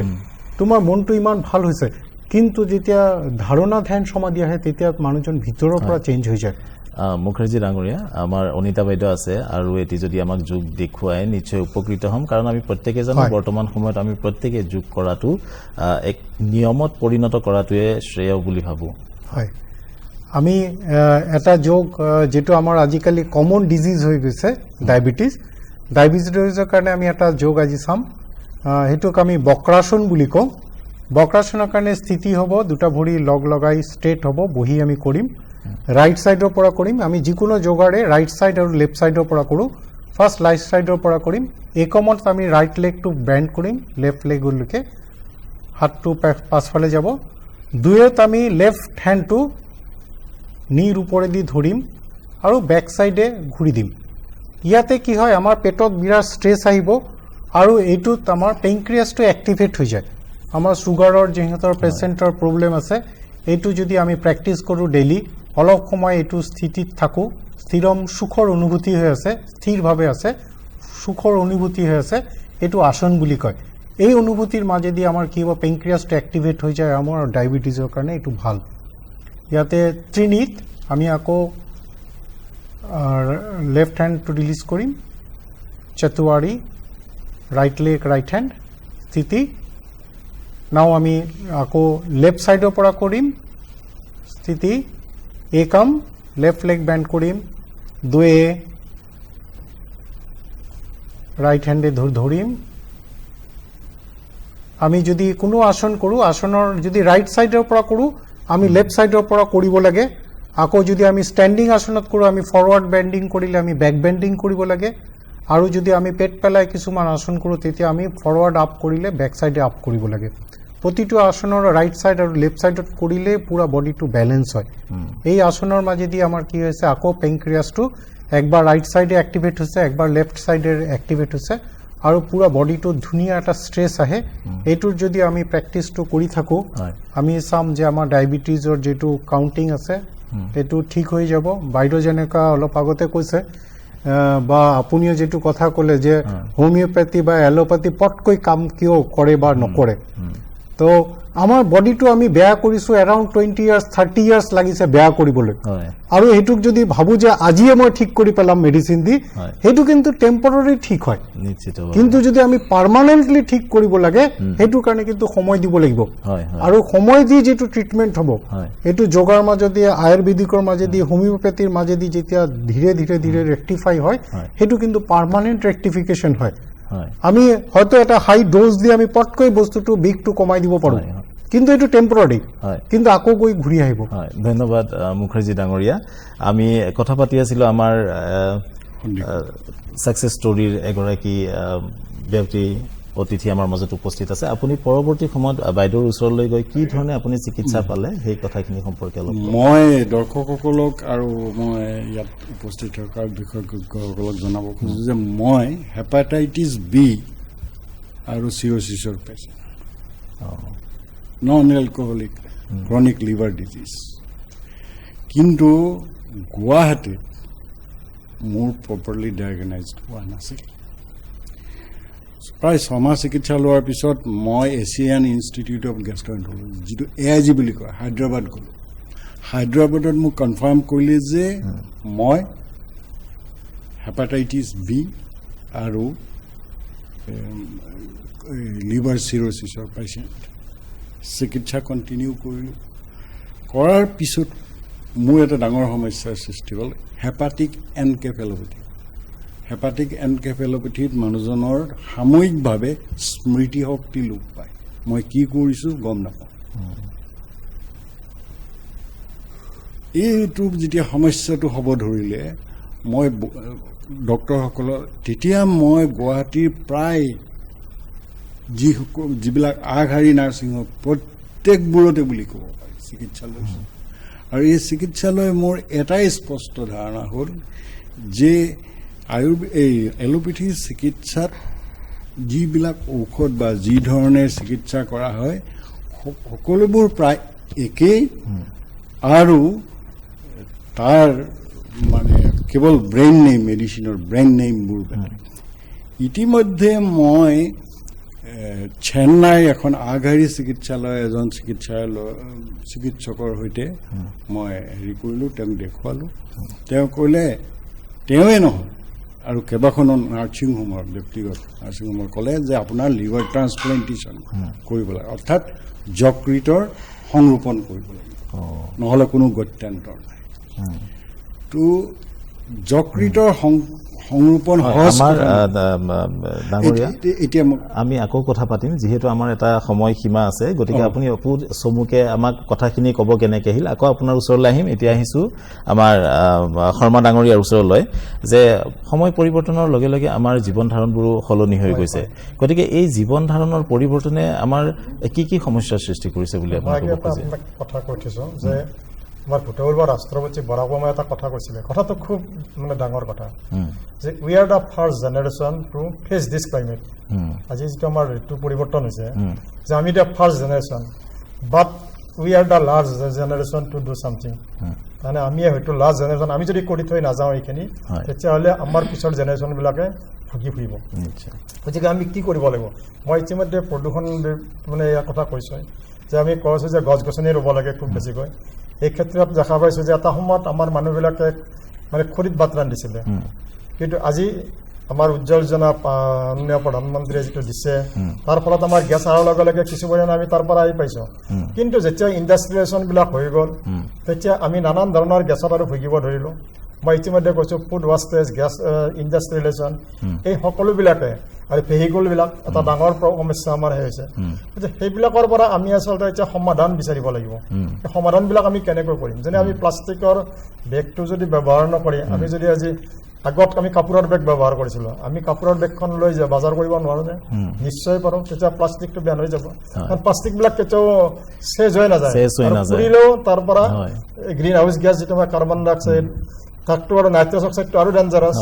তোমাৰ মনটো ইমান ভাল হৈছে কিন্তু যেতিয়া ধাৰণা ধ্যান সমাধি আহে তেতিয়া মানুহজন ভিতৰৰ পৰা চেঞ্জ হৈ যায় মুখাৰ্জী ডাঙৰীয়া আমাৰ অনিতা বাইদেউ আছে আৰু এটি যদি আমাক যোগ দেখুৱাই নিশ্চয় উপকৃত হ'ম কাৰণ আমি প্ৰত্যেকে জানো বৰ্তমান সময়ত আমি প্ৰত্যেকে যোগ কৰাটো এক নিয়মত পৰিণত কৰাটোৱে শ্ৰেয় বুলি ভাবো হয় আমি এটা যোগ যেটো আমাৰ আজিকালি কমন ডিজিজ হৈ গৈছে ডায়াবেটিছৰ কাৰণে আমি এটা যোগ আজি চাম হেতুক আমি বক্ৰাসন বুলি কওঁ বক্ৰাসনৰ কাৰণে স্থিতি হ'ব দুটা ভৰি লগ লগাই ষ্ট্ৰেট হ'ব বহি আমি কৰিম ৰাইট সাইডৰ পৰা কৰিম আমি যিকোনো যোগাৰে ৰাইট সাইড আৰু লেফট সাইডৰ পৰা কৰো ফাৰ্স্ট ৰাইট সাইডৰ পৰা কৰিম একমত আমি ৰাইট লেগ টু বেন্ড কৰিম লেফট লেগলৈকে হাতটো পাছফালে যাব দুয়ত আমি লেফট হ্যান্ডটো নিৰ ওপৰেদি ধৰিম আৰু বেক সাইডে ঘূৰি দিম ইয়াতে কি হয় আমাৰ পেটত বিৰাট ষ্ট্ৰেছ আহিব আৰু এইটোত আমাৰ পেংক্ৰিয়াছটো এক্টিভেট হৈ যায় আমাৰ সুগাৰৰ যিহেতৰ পেচেণ্টৰ প্ৰব্লেম আছে এইটো যদি আমি প্ৰেক্টিছ কৰোঁ ডেইলি অলপ সময় এইটো স্থিতিত থাকো স্থিৰম সুখৰ অনুভূতি হৈ আছে স্থিৰভাৱে আছে সুখৰ অনুভূতি হৈ আছে এইটো আসন বুলি কয় এই অনুভূতিৰ মাজেদি আমাৰ কি হ'ব পেংক্ৰিয়াছটো এক্টিভেট হৈ যায় আমাৰ ডায়াবেটিছৰ কাৰণে এইটো ভাল ইয়াতে ত্ৰিনিত আমি আকৌ লেফট হ্যান্ডটো ৰিলিজ কৰিম চতুয়াৰি ৰাইট লেগ ৰাইট হ্যান্ড স্থিতি নাও আমি আকৌ লেফট সাইডৰ পৰা কৰিম স্থিতি একম লেফট লেগ বেন্ড কৰিম দুয়ে ৰাইট হ্যান্ডে ধৰিম আমি যদি কোনো আসন কৰোঁ আসনৰ যদি ৰাইট সাইডৰ পৰা কৰোঁ আমি লেফট সাইডৰ পৰা কৰিব লাগে আকৌ যদি আমি ষ্টেণ্ডিং আসনত কৰোঁ আমি ফৰৱাৰ্ড বেণ্ডিং কৰিলে আমি বেক বেণ্ডিং কৰিব লাগে আৰু যদি আমি পেট পেলাই কিছুমান আসন কৰোঁ তেতিয়া আমি ফৰৱাৰ্ড আপ কৰিলে বেক সাইডে আপ কৰিব লাগে প্ৰতিটো আসনৰ ৰাইট সাইড আৰু লেফট সাইডত কৰিলে পুৰা বডিটো বেলেন্স হয় এই আসনৰ মাজেদি আমাৰ কি হৈছে আকৌ পেংক্ৰিয়াছটো একবাৰ ৰাইট সাইডে এক্টিভেট হৈছে একবাৰ লেফট সাইডে এক্টিভেট হৈছে আৰু পুৰা বডিটো ধুনীয়া এটা ষ্ট্ৰেছ আহে এইটোৰ যদি আমি প্ৰেক্টিছটো কৰি থাকোঁ আমি চাম যে আমাৰ ডায়াবেটিছৰ যেটো কাউণ্টিং আছে এইটো ঠিক হৈ যাব বাইদেউ যেনেকা অলপ আগতে কৈছে বা আপুনিও যেটো কথা ক'লে যে হোমিওপ্যাথি বা এলোপ্যাথি পটকৈ কাম কিয় কৰে বা নকৰে তো আমাৰ বডিটো আমি বেয়া কৰিছো এৰাউণ্ড 20 ইয়াৰ্স 30 ইয়াৰ্স লাগিছে বেয়া কৰিবলৈ আৰু এইটোক যদি ভাবো যে আজিয়ে মই ঠিক কৰি পেলাম মেডিচিন দি সেইটো কিন্তু টেম্পৰাৰী ঠিক হয় কিন্তু যদি আমি পাৰ্মানেন্টলি ঠিক কৰিব লাগে সেইটো কাৰণে কিন্তু সময় দিব লাগিব আৰু সময় দি যেটো ট্ৰিটমেন্ট হ'ব এইটো যোগাৰ মাজেদি আয়ুৰ্বেদিকৰ মাজেদি হোমিওপ্যাথিৰ মাজেদি যেতিয়া ধীৰে ধীৰে ধীৰে ৰেক্টিফাই হয় সেইটো কিন্তু পাৰ্মানেন্ট ৰেক্টিফিকেশন হয় আমি হয়তো এটা হাই ডোজ দি আমি পটকৈ বস্তুটো বিগটো কমাই দিব পাৰো কিন্তু এটো টেম্পৰাৰী কিন্তু আকৌ গৈ ঘূৰি আহিব ধন্যবাদ মুখাৰ্জী ডাঙৰীয়া আমি কথা পাতি আছিলো আমাৰ সাকসেস ষ্টৰীৰ এগৰাকী ব্যক্তি অতিথি আমাৰ মাজত উপস্থিত আছে আপুনি পৰৱৰ্তী সময়ত বাইদেউৰ ওচৰলৈ গৈ কি ধৰণে আপুনি চিকিৎসা পালে সেই কথাখিনি সম্পৰ্কে অলপ মই দৰ্শকসকলক আৰু মই ইয়াত উপস্থিত থকা বিশেষজ্ঞসকলক জনাব খুজিছো যে মই হেপাটাইটিছ বি আৰু সিৰোসিছৰ patient non alcoholic chronic liver disease কিন্তু গুৱাহাটীত মোৰ প্ৰপাৰলি ডায়াগনাইজড হোৱা নাছিল প্ৰায় 6 মাহ চিকিৎসা লোৱাৰ পিছত মই এছিয়ান ইনষ্টিটিউট অফ গেষ্ট্ৰএণ্টাৰলজি যেটো এআইজি বুলি কয় হায়দৰাবাদ গ'লো হায়দৰাবাদত মোক কনফাৰ্ম কৰিলে যে মই হেপাটাইটিছ বি আৰু লিভাৰ সিৰোসিছৰ পেচেণ্ট চিকিৎসা কণ্টিনিউ কৰিলোঁ কৰাৰ পিছত মোৰ এটা ডাঙৰ সমস্যাৰ সৃষ্টি হ'ল হেপাটিক এনকেফেলোপেথি হেপাটিক এনকেফেলোপেথিত মানুহজনৰ সাময়িকভাৱে স্মৃতি শক্তি লোপ পায় মই কি কৰিছোঁ গম নাপাওঁ এইটো যেতিয়া সমস্যাটো হ'ব ধৰিলে মই ডক্টৰসকলৰ তেতিয়া মই গুৱাহাটীৰ প্ৰায় যিবিলাক আগশাৰী নাৰ্ছিং হোম প্ৰত্যেকবোৰতে বুলি ক'ব পাৰি চিকিৎসালয় আৰু এই চিকিৎসালয় মোৰ এটাই স্পষ্ট ধাৰণা হ'ল যে এই এলোপেথি চিকিৎসাত যিবিলাক ঔষধ বা যি ধৰণে চিকিৎসা কৰা হয় সকলোবোৰ প্ৰায় একেই আৰু তাৰ মানে কেৱল ব্ৰেইন নেম মেডিচিনৰ ব্ৰেইন নেমবোৰ ইতিমধ্যে মই চেন্নাই এখন আগশাৰী চিকিৎসালয় এজন চিকিৎসকৰ সৈতে মই হেৰি কৰিলোঁ তেওঁক দেখুৱালোঁ তেওঁ ক'লে তেওঁৱে নহয় আৰু কেইবাখনো নাৰ্ছিং হোমৰ ব্যক্তিগত নাৰ্ছিং হোমৰ ক'লে যে আপোনাৰ লিভাৰ ট্ৰান্সপ্লান্টেশ্যন কৰিব লাগে অৰ্থাৎ যকৃতৰ সংৰোপণ কৰিব লাগিব নহ'লে কোনো গত্যন্তৰ নাই তো যকৃতৰ সংৰোপণ এতিয়া আমি আকৌ কথা পাতিম যিহেতু আমাৰ এটা সময় সীমা আছে গতিকে আপুনি চমুকে আমাক কথাখিনি ক'ব কেনেকৈ আহিল আকৌ আপোনাৰ ওচৰলৈ আহিম এতিয়া আহিছোঁ আমাৰ শৰ্মা ডাঙৰীয়াৰ ওচৰলৈ যে সময় পৰিৱৰ্তনৰ লগে লগে আমাৰ জীৱন ধাৰণবোৰো সলনি হৈ গৈছে গতিকে এই জীৱন ধাৰণৰ পৰিৱৰ্তনে আমাৰ কি কি সমস্যাৰ সৃষ্টি কৰিছে বুলি আপুনি ক'ব খুজিছে কথা কৈ থৈছোঁ যে আমাৰ ভূতপূৰ্বৰ ৰাষ্ট্ৰপতি বৰাক ওবামাই এটা কথা কৈছিলে, কথাটো খুব মানে ডাঙৰ কথা, যে we are the first generation to face this climate. আজি যিটো আমাৰ ঋতু পৰিৱৰ্তন হৈছে, যে আমি the first generation, but we are the last generation to do something. তাৰমানে আমি হয়তো লাষ্ট জেনেৰেশ্যন, আমি যদি কৰি থৈ নাযাওঁ এইখিনি, তেতিয়াহ'লে আমাৰ পিছৰ জেনেৰেশ্যনবিলাকে ভুগি ফুৰিব। গতিকে আমি কি কৰিব লাগিব? মই ইতিমধ্যে প্ৰদূষণ মানে ইয়াৰ কথা কৈছোঁ, যে আমি কৈছোঁ যে গছ গছনি ৰুব লাগে খুব বেছিকৈ। এই ক্ষেত্ৰত দেখা পাইছোঁ যে এটা সময়ত আমাৰ মানুহবিলাকে মানে খৰিত ভাত ৰান্ধিছিলে, কিন্তু আজি আমাৰ উজ্জ্বল যোজনা মাননীয় প্ৰধানমন্ত্ৰীয়ে যিটো দিছে, তাৰ ফলত আমাৰ গেছ অহাৰ লগে লগে কিছু পৰিমাণে আমি তাৰ পৰা আহি পাইছোঁ। কিন্তু যেতিয়া ইণ্ডাষ্ট্ৰিয়েলাইজেশ্যনবিলাক হৈ গ'ল, তেতিয়া আমি নানান ধৰণৰ গেছত আৰু ভুগিব ধৰিলোঁ। মই ইতিমধ্যে কৈছোঁ ফুড ৱাষ্টেজ, গেছ ইণ্ডাষ্ট্ৰিয়েলাইজেশ্যন, এই সকলোবিলাকে আৰু ভেহিকুলবিলাক এটা ডাঙৰ সমস্যা আমাৰ হৈছে। সেইবিলাকৰ পৰা আমি আচলতে এতিয়া সমাধান বিচাৰিব লাগিব। সেই সমাধানবিলাক আমি কেনেকৈ কৰিম? যেনে আমি প্লাষ্টিকৰ বেগটো যদি ব্যৱহাৰ নকৰি, আমি যদি আজি আগত আমি কাপোৰৰ বেগ ব্যৱহাৰ কৰিছিলোঁ, আমি কাপোৰৰ বেগখন লৈ বজাৰ কৰিব নোৱাৰোঁ নে? নিশ্চয় পাৰোঁ। তেতিয়া প্লাষ্টিকটো বেয়া হৈ যাব, কাৰণ প্লাষ্টিকবিলাক কেতিয়াও চেজ হৈ নাযায়, পুৰিলেও তাৰ পৰা গ্ৰীণ হাউচ গেছ যিটো আমাৰ কাৰ্বন ডাই অক্সাইড, তাকটো আৰু নাইট্ৰাছ অক্সাইডটো আৰু ডেঞ্জাৰাছ।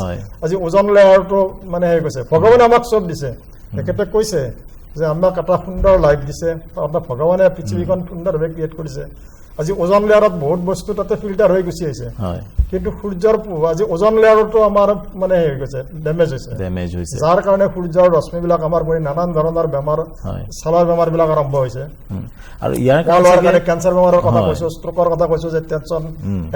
আজি ওজন লেয়াৰটো মানে হৈ গৈছে। ভগৱানে আমাক চব দিছে, তেখেতে কৈছে যে আমাক এটা সুন্দৰ লাইফ দিছে, ভগৱানে পৃথিৱীখন সুন্দৰভাৱে ক্ৰিয়েট কৰিছে। আজি ওজন লেয়াৰত বহুত বস্তু তাতে ফিল্টাৰ হৈ গুচি আহিছে, কিন্তু সূৰ্যৰ আজি ওজন লেয়াৰতো আমাৰ মানে হৈ গৈছে, ডেমেজ হৈছে, যাৰ কাৰণে সূৰ্যৰ ৰশ্মিবিলাক আমাৰ কৰি নানান ধৰণৰ বেমাৰ, ছালৰ বেমাৰবিলাক আৰম্ভ হৈছে। আৰু ইয়াৰ কাৰণে কেঞ্চাৰ বেমাৰৰ কথা কৈছোঁ, ষ্ট্ৰকৰ কথা কৈছোঁ, যে টেনচন,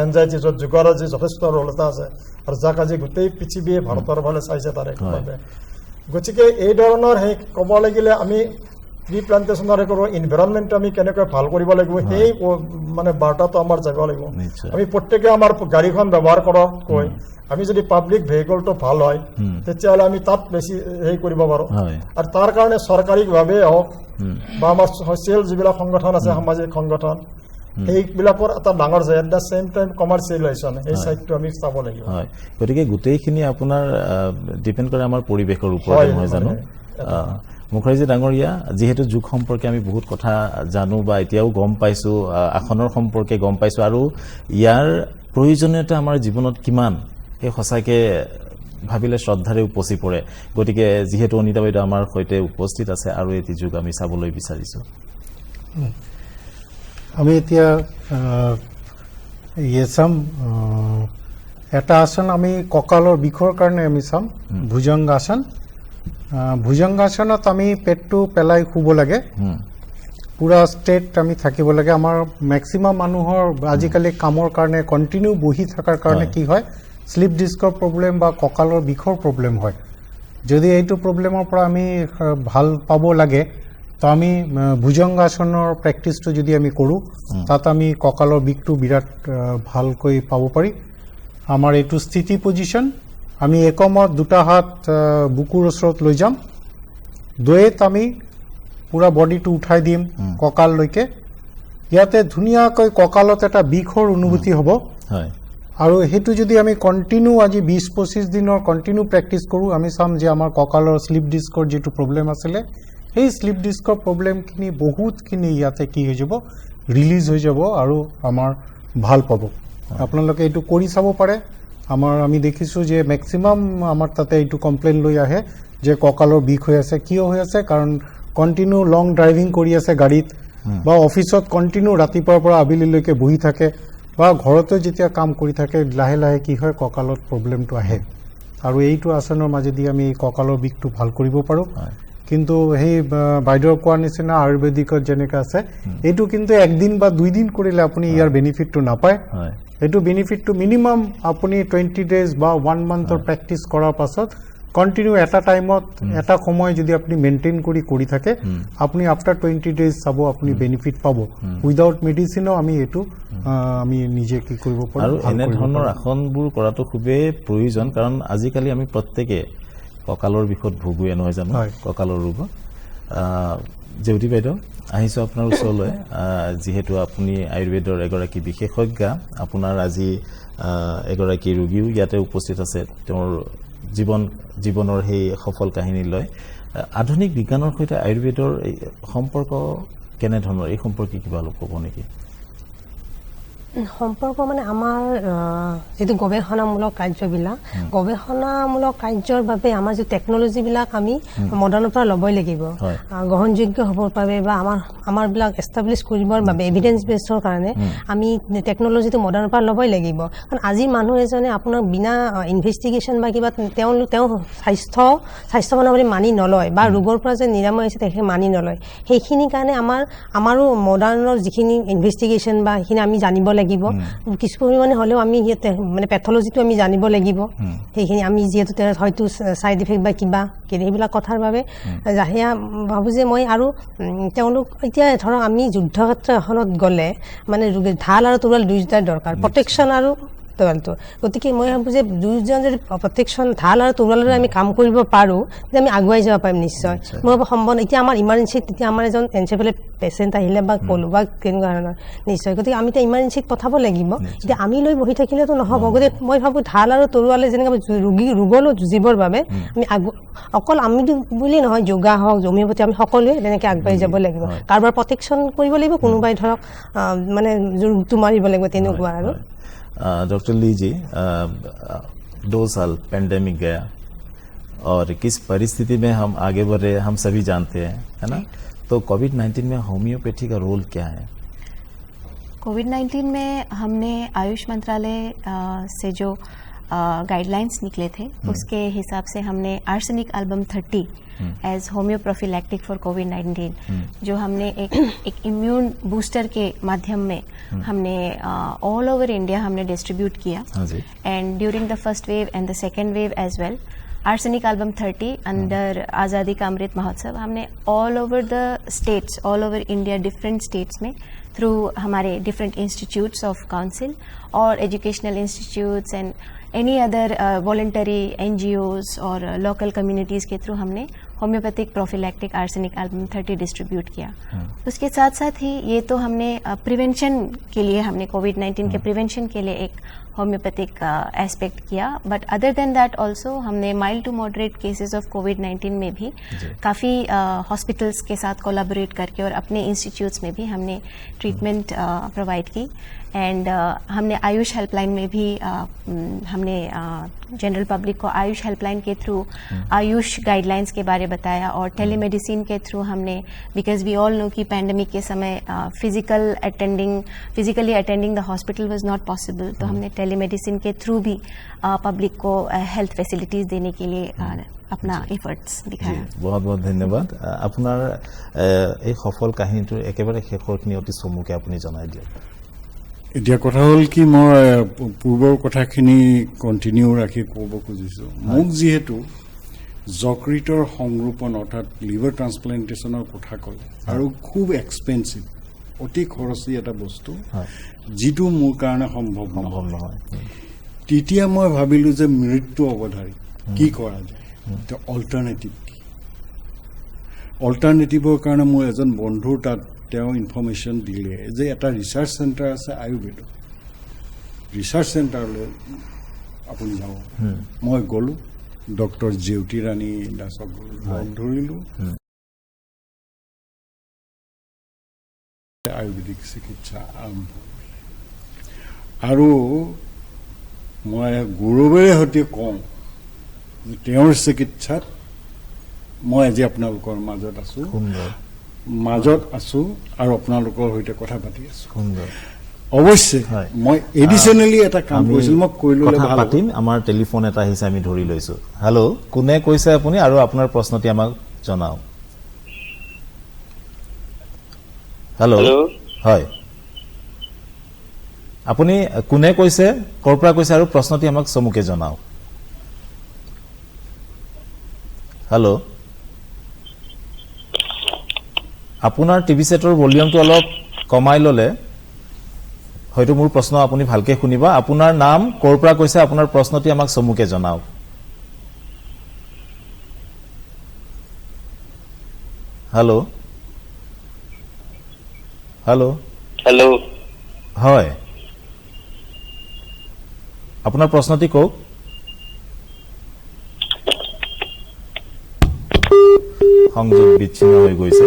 এনজাইটি, য'ত যোগৰ আজি যথেষ্ট ৰোল এটা আছে, আৰু যাক আজি গোটেই পৃথিৱীয়ে ভাৰতৰ ফালে চাইছে তাৰে বাবে। গতিকে এই ধৰণৰ সেই ক'ব লাগিলে আমি ট্ৰি প্লান্টেশ্যনৰ ইনভাইৰনমেণ্টটো আমি কেনেকৈ ভাল কৰিব লাগিব, সেই মানে বাৰ্তাটো আমাৰ যাব লাগিব। আমি প্ৰত্যেকে আমাৰ গাড়ীখন ব্যৱহাৰ কৰাতকৈ আমি যদি পাব্লিক ভেহিকলটো ভাল হয়, তেতিয়াহ'লে আমি তাত বেছি হেৰি কৰিব পাৰোঁ। আৰু তাৰ কাৰণে চৰকাৰীভাৱে হওক বা আমাৰ ছ'চিয়েল যিবিলাক সংগঠন আছে, সামাজিক সংগঠন, সেইবিলাকৰ এটা ডাঙৰ যায়। এট দ্য ছেইম টাইম কমাৰ্চিয়েলাইজেশ্যন, এই ছাইডটো আমি চাব লাগিব। গতিকে গোটেইখিনি আপোনাৰ ডিপেণ্ড কৰে আমাৰ পৰিৱেশৰ ওপৰত, নহয় জানো? মুখাৰ্জী ডাঙৰীয়া, যিহেতু যুগ সম্পৰ্কে আমি বহুত কথা জানো বা এতিয়াও গম পাইছোঁ, আসনৰ সম্পৰ্কে গম পাইছোঁ, আৰু ইয়াৰ প্ৰয়োজনীয়তা আমাৰ জীৱনত কিমান, সেই সঁচাকৈ ভাবিলে শ্ৰদ্ধাৰে উপচি পৰে। গতিকে যিহেতু অনিতা বাইদেউ আমাৰ সৈতে উপস্থিত আছে, আৰু এটি যুগ আমি চাবলৈ বিচাৰিছোঁ। আমি এতিয়া চাম এটা আসন, আমি কঁকালৰ বিষৰ কাৰণে আমি চাম ভুজংগাসন। ভুজংগাসনত আমি পেটটো পেলাই শুব লাগে, পুৰা ষ্ট্ৰেট আমি থাকিব লাগে। আমাৰ মেক্সিমাম মানুহৰ আজিকালি কামৰ কাৰণে কণ্টিনিউ বহি থকাৰ কাৰণে কি হয়, শ্লিপ ডিস্কৰ প্ৰব্লেম বা কঁকালৰ বিষৰ প্ৰব্লেম হয়। যদি এইটো প্ৰব্লেমৰ পৰা আমি ভাল পাব লাগে, তো আমি ভুজংগাসনৰ প্ৰেক্টিছটো যদি আমি কৰোঁ, তাত আমি কঁকালৰ বিষটো বিৰাট ভালকৈ পাব পাৰি। আমাৰ এইটো স্থিতি পজিশ্যন, আমি একমত দুটা হাত বুকুৰ ওচৰত লৈ যাম, দুয়েত আমি পুৰা বডিটো উঠাই দিম কঁকাললৈকে। ইয়াতে ধুনীয়াকৈ কঁকালত এটা বিষৰ অনুভূতি হ'ব, আৰু সেইটো যদি আমি কণ্টিনিউ আজি 20-25 দিনৰ কণ্টিনিউ প্ৰেক্টিছ কৰোঁ, আমি চাম যে আমাৰ কঁকালৰ শ্লিপ ডিস্কৰ যিটো প্ৰব্লেম আছিলে, সেই শ্লিপ ডিস্কৰ প্ৰব্লেমখিনি বহুতখিনি ইয়াতে কি হৈ যাব, ৰিলিজ হৈ যাব, আৰু আমাৰ ভাল পাব। আপোনালোকে এইটো কৰি চাব পাৰে। আমি দেখিছোঁ যে মেক্সিমাম আমাৰ তাতে এইটো কমপ্লেইন লৈ আহে যে কঁকালৰ বিষ হৈ আছে। কিয় হৈ আছে? কাৰণ কণ্টিনিউ লং ড্ৰাইভিং কৰি আছে গাড়ীত, বা অফিচত কণ্টিনিউ ৰাতিপুৱাৰ পৰা আবেলিলৈকে বহি থাকে, বা ঘৰতো যেতিয়া কাম কৰি থাকে, লাহে লাহে কি হয়, কঁকালত প্ৰব্লেমটো আহে। আৰু এইটো আসনৰ মাজেদি আমি কঁকালৰ বিষটো ভাল কৰিব পাৰোঁ। কিন্তু সেই বাইদেউ কোৱাৰ নিচিনা আয়ুৰ্বেদিকত যেনেকৈ আছে, এইটো কিন্তু একদিন বা 2 দিন কৰিলে আপুনি ইয়াৰ বেনিফিটটো নাপায়। এইটো বেনিফিটটো মিনিমাম আপুনি 20 days বা 1 monthৰ প্ৰেক্টিছ কৰাৰ পাছত কণ্টিনিউ এটা টাইমত এটা সময় যদি আপুনি মেইনটেইন কৰি থাকে, আপুনি আফটাৰ 20 days চাব আপুনি বেনিফিট পাব। উইদাউট মেডিচিনো আমি এইটো আমি নিজে কি কৰিব পাৰোঁ। আৰু এনেধৰণৰ আসনবোৰ কৰাটো খুবেই প্ৰয়োজন, কাৰণ আজিকালি আমি প্ৰত্যেকে কঁকালৰ বিষত ভোগোৱে, নহয় জানো? কঁকালৰ ৰোগত। জেউতি বাইদেউ, আহিছোঁ আপোনাৰ ওচৰলৈ। যিহেতু আপুনি আয়ুৰ্বেদৰ এগৰাকী বিশেষজ্ঞা, আপোনাৰ আজি এগৰাকী ৰোগীও ইয়াতে উপস্থিত আছে, তেওঁৰ জীৱনৰ সেই সফল কাহিনী লৈ। আধুনিক বিজ্ঞানৰ সৈতে আয়ুৰ্বেদৰ সম্পৰ্ক কেনেধৰণৰ, এই সম্পৰ্কে কিবা অলপ ক'ব নেকি? সম্পৰ্ক মানে আমাৰ যিটো গৱেষণামূলক কাৰ্যবিলাক গৱেষণামূলক কাৰ্যৰ বাবে আমাৰ যি টেকনলজিবিলাক আমি মডাৰ্ণৰ পৰা ল'বই লাগিব গ্ৰহণযোগ্য হ'বৰ বাবে বা আমাৰবিলাক এষ্টাব্লিছ কৰিবৰ বাবে এভিডেন্স বেছৰ কাৰণে আমি টেকনলজিটো মডাৰ্ণৰ পৰা ল'বই লাগিব কাৰণ আজি মানুহ এজনে আপোনাক বিনা ইনভেষ্টিগেশ্যন বা কিবা তেওঁ স্বাস্থ্যৱান বুলি মানি নলয় বা ৰোগৰ পৰা যে নিৰাময় হৈছে তেখেতে মানি নলয় সেইখিনিৰ কাৰণে আমাৰো মডাৰ্ণৰ যিখিনি ইনভেষ্টিগেশ্যন বা সেইখিনি আমি জানিব লাগিব কিছু পৰিমাণে হ'লেও আমি মানে পেথলজিটো আমি জানিব লাগিব সেইখিনি আমি যিহেতু হয়তো ছাইড ইফেক্ট বা কিবা সেইবিলাক কথাৰ বাবে সেয়া ভাবোঁ যে মই আৰু তেওঁলোক এতিয়া ধৰক আমি যুদ্ধক্ষেত্ৰ এখনত গ'লে মানে ঢাল আৰু তৰোৱাল দুয়োটাই দৰকাৰ প্ৰটেকশ্যন আৰু তৰোৱালটো গতিকে মই ভাবোঁ যে দুয়োজন যদি প্ৰটেকশ্যন ঢাল আৰু তৰোৱালেৰে আমি কাম কৰিব পাৰোঁ তেতিয়া আমি আগুৱাই যাব পাৰিম নিশ্চয় মই ভাবোঁ সম্ভৱ এতিয়া আমাৰ ইমাৰ্জেঞ্চিত তেতিয়া আমাৰ এজন এনচেফেলাইটিছ পেচেণ্ট আহিলে বা ক'লোঁ বা কেনেকুৱা ধৰণৰ নিশ্চয় গতিকে আমি এতিয়া ইমাৰ্জেঞ্চিত পঠাব লাগিব এতিয়া আমি লৈ বহি থাকিলেতো নহ'ব গতিকে মই ভাবোঁ ঢাল আৰু তৰোৱালে যেনেকৈ ৰোগলৈ যুঁজিবৰ বাবে আমি অকল আমি বুলি নহয় যোগা হওক হোমিঅ'পেথি আমি সকলোৱে তেনেকৈ আগবাঢ়ি যাব লাগিব কাৰোবাৰ প্ৰটেকশ্যন কৰিব লাগিব কোনোবাই ধৰক মানে ৰোগটো মাৰিব লাগিব তেনেকুৱা আৰু डॉक्टर ली जी 2 साल पेंडेमिक गया और किस परिस्थिति में हम आगे बढ़ रहे हम सभी जानते हैं है ना तो कोविड-19 में होम्योपैथी का रोल क्या है कोविड-19 में हमने आयुष मंत्रालय से जो गाइडलाइंस निकले थे उसके हिसाब से हमने arsenic album 30 as homoeoprophylactic for कोविड-19 जो हमने एक इम्यून बूस्टर के माध्यम में हमने ऑल ओवर इंडिया हमने डिस्ट्रीब्यूट किया and during the first wave and the second wave as well arsenic album 30 under Azadi Ka Amrit Mahotsav हमने all over the states all over India different states में थ्रू हमारे डिफरेंट इंस्टीट्यूट्स ऑफ काउंसिल और educational institutes and any other voluntary NGOs और local communities के through हमने homeopathic prophylactic arsenic album 30 distribute किया उसके साथ साथ ही ये तो हमने प्रिवेंशन के लिए हमने कोविड-19 के प्रिवेंशन के लिए एक होम्योपैथिक एस्पेक्ट किया but other than that also हमने mild to moderate cases of कोविड-19 में भी काफ़ी हॉस्पिटल्स के साथ कोलैबोरेट करके और अपने इंस्टीट्यूट्स में भी हमने ट्रीटमेंट प्रोवाइड की एंड हमने आयुष हेल्पलाइन में भी हमने जनरल पब्लिक को आयुष हेल्पलाइन के थ्रू आयुष गाइडलाइंस के बारे बताया और टेलीमेडिसिन के थ्रू हमने बिकॉज वी ऑल नो कि पैंडमिक के समय physically attending the hospital was not possible तो हमने टेलीमेडिसिन के थ्रू भी पब्लिक को हेल्थ फैसिलिटीज देने के लिए अपना एफर्ट्स दिखाया बहुत बहुत धन्यवाद আপোনাৰ এই সফল কাহিনীটোৰ একেবাৰে শেষৰখিনি অতি চমুকে আপুনি জনাই দিয়ক এতিয়া কথা হ'ল কি মই পূৰ্বৰ কথাখিনি কণ্টিনিউ ৰাখি ক'ব খুজিছোঁ মোক যিহেতু যকৃতৰ সংৰোপণ অৰ্থাৎ লিভাৰ ট্ৰান্সপ্লান্টেশ্যনৰ কথা ক'লে আৰু খুব এক্সপেন্সিভ অতি খৰচী এটা বস্তু যিটো মোৰ কাৰণে সম্ভৱ নহয় তেতিয়া মই ভাবিলোঁ যে মৃত্যু অৱধাৰি কি কৰা যায় অল্টাৰনেটিভ কি অল্টাৰনেটিভৰ কাৰণে মোৰ এজন বন্ধুৰ তাত তেওঁ ইনফৰমেশ্যন দিলে যে এটা ৰিচাৰ্চ চেণ্টাৰ আছে আয়ুৰ্বেদৰ ৰিচাৰ্চ চেণ্টাৰলৈ আপুনি যাব মই গ'লোঁ ডক্টৰ জেউতি ৰাণী দাসক লগ ধৰিলোঁ আয়ুৰ্বেদিক চিকিৎসা আৰম্ভ আৰু মই গৌৰৱেৰে সৈতে কওঁ যে তেওঁৰ চিকিৎসাত মই আজি আপোনালোকৰ মাজত আছো আৰু আপোনালোকৰ সৈতে কথা পাতি আছো অৱশ্যে মই এডিশনালি এটা কাম কৰিছিল মই কৈ ললে ভাল পাতিম আমাৰ টেলিফোন এটা আহিছে আমি ধৰি লৈছো হেল্ল' কোনে কৈছে আপুনি আৰু আপোনাৰ প্ৰশ্নটি আমাক জনাও হেল্ল' হয় আপুনি কোনে কৈছে কৰ পৰা কৈছে আৰু প্ৰশ্নটি আমাক চমুকে জনাও হেল্ল' আপোনাৰ টিভি সেটৰ ভলিউমটো অলপ কমাই ললে হয়তো মোৰ প্ৰশ্ন আপুনি ভালকে শুনিবা আপোনাৰ নাম কৰ পৰা কৈছে আপোনাৰ প্ৰশ্নটি আমাক চমুকে জনাও হেল্ল' হেল্ল' হেল্ল' হয় আপোনাৰ প্ৰশ্নটি কওক সংযোগ বিচ্ছিন্ন হৈ গৈছে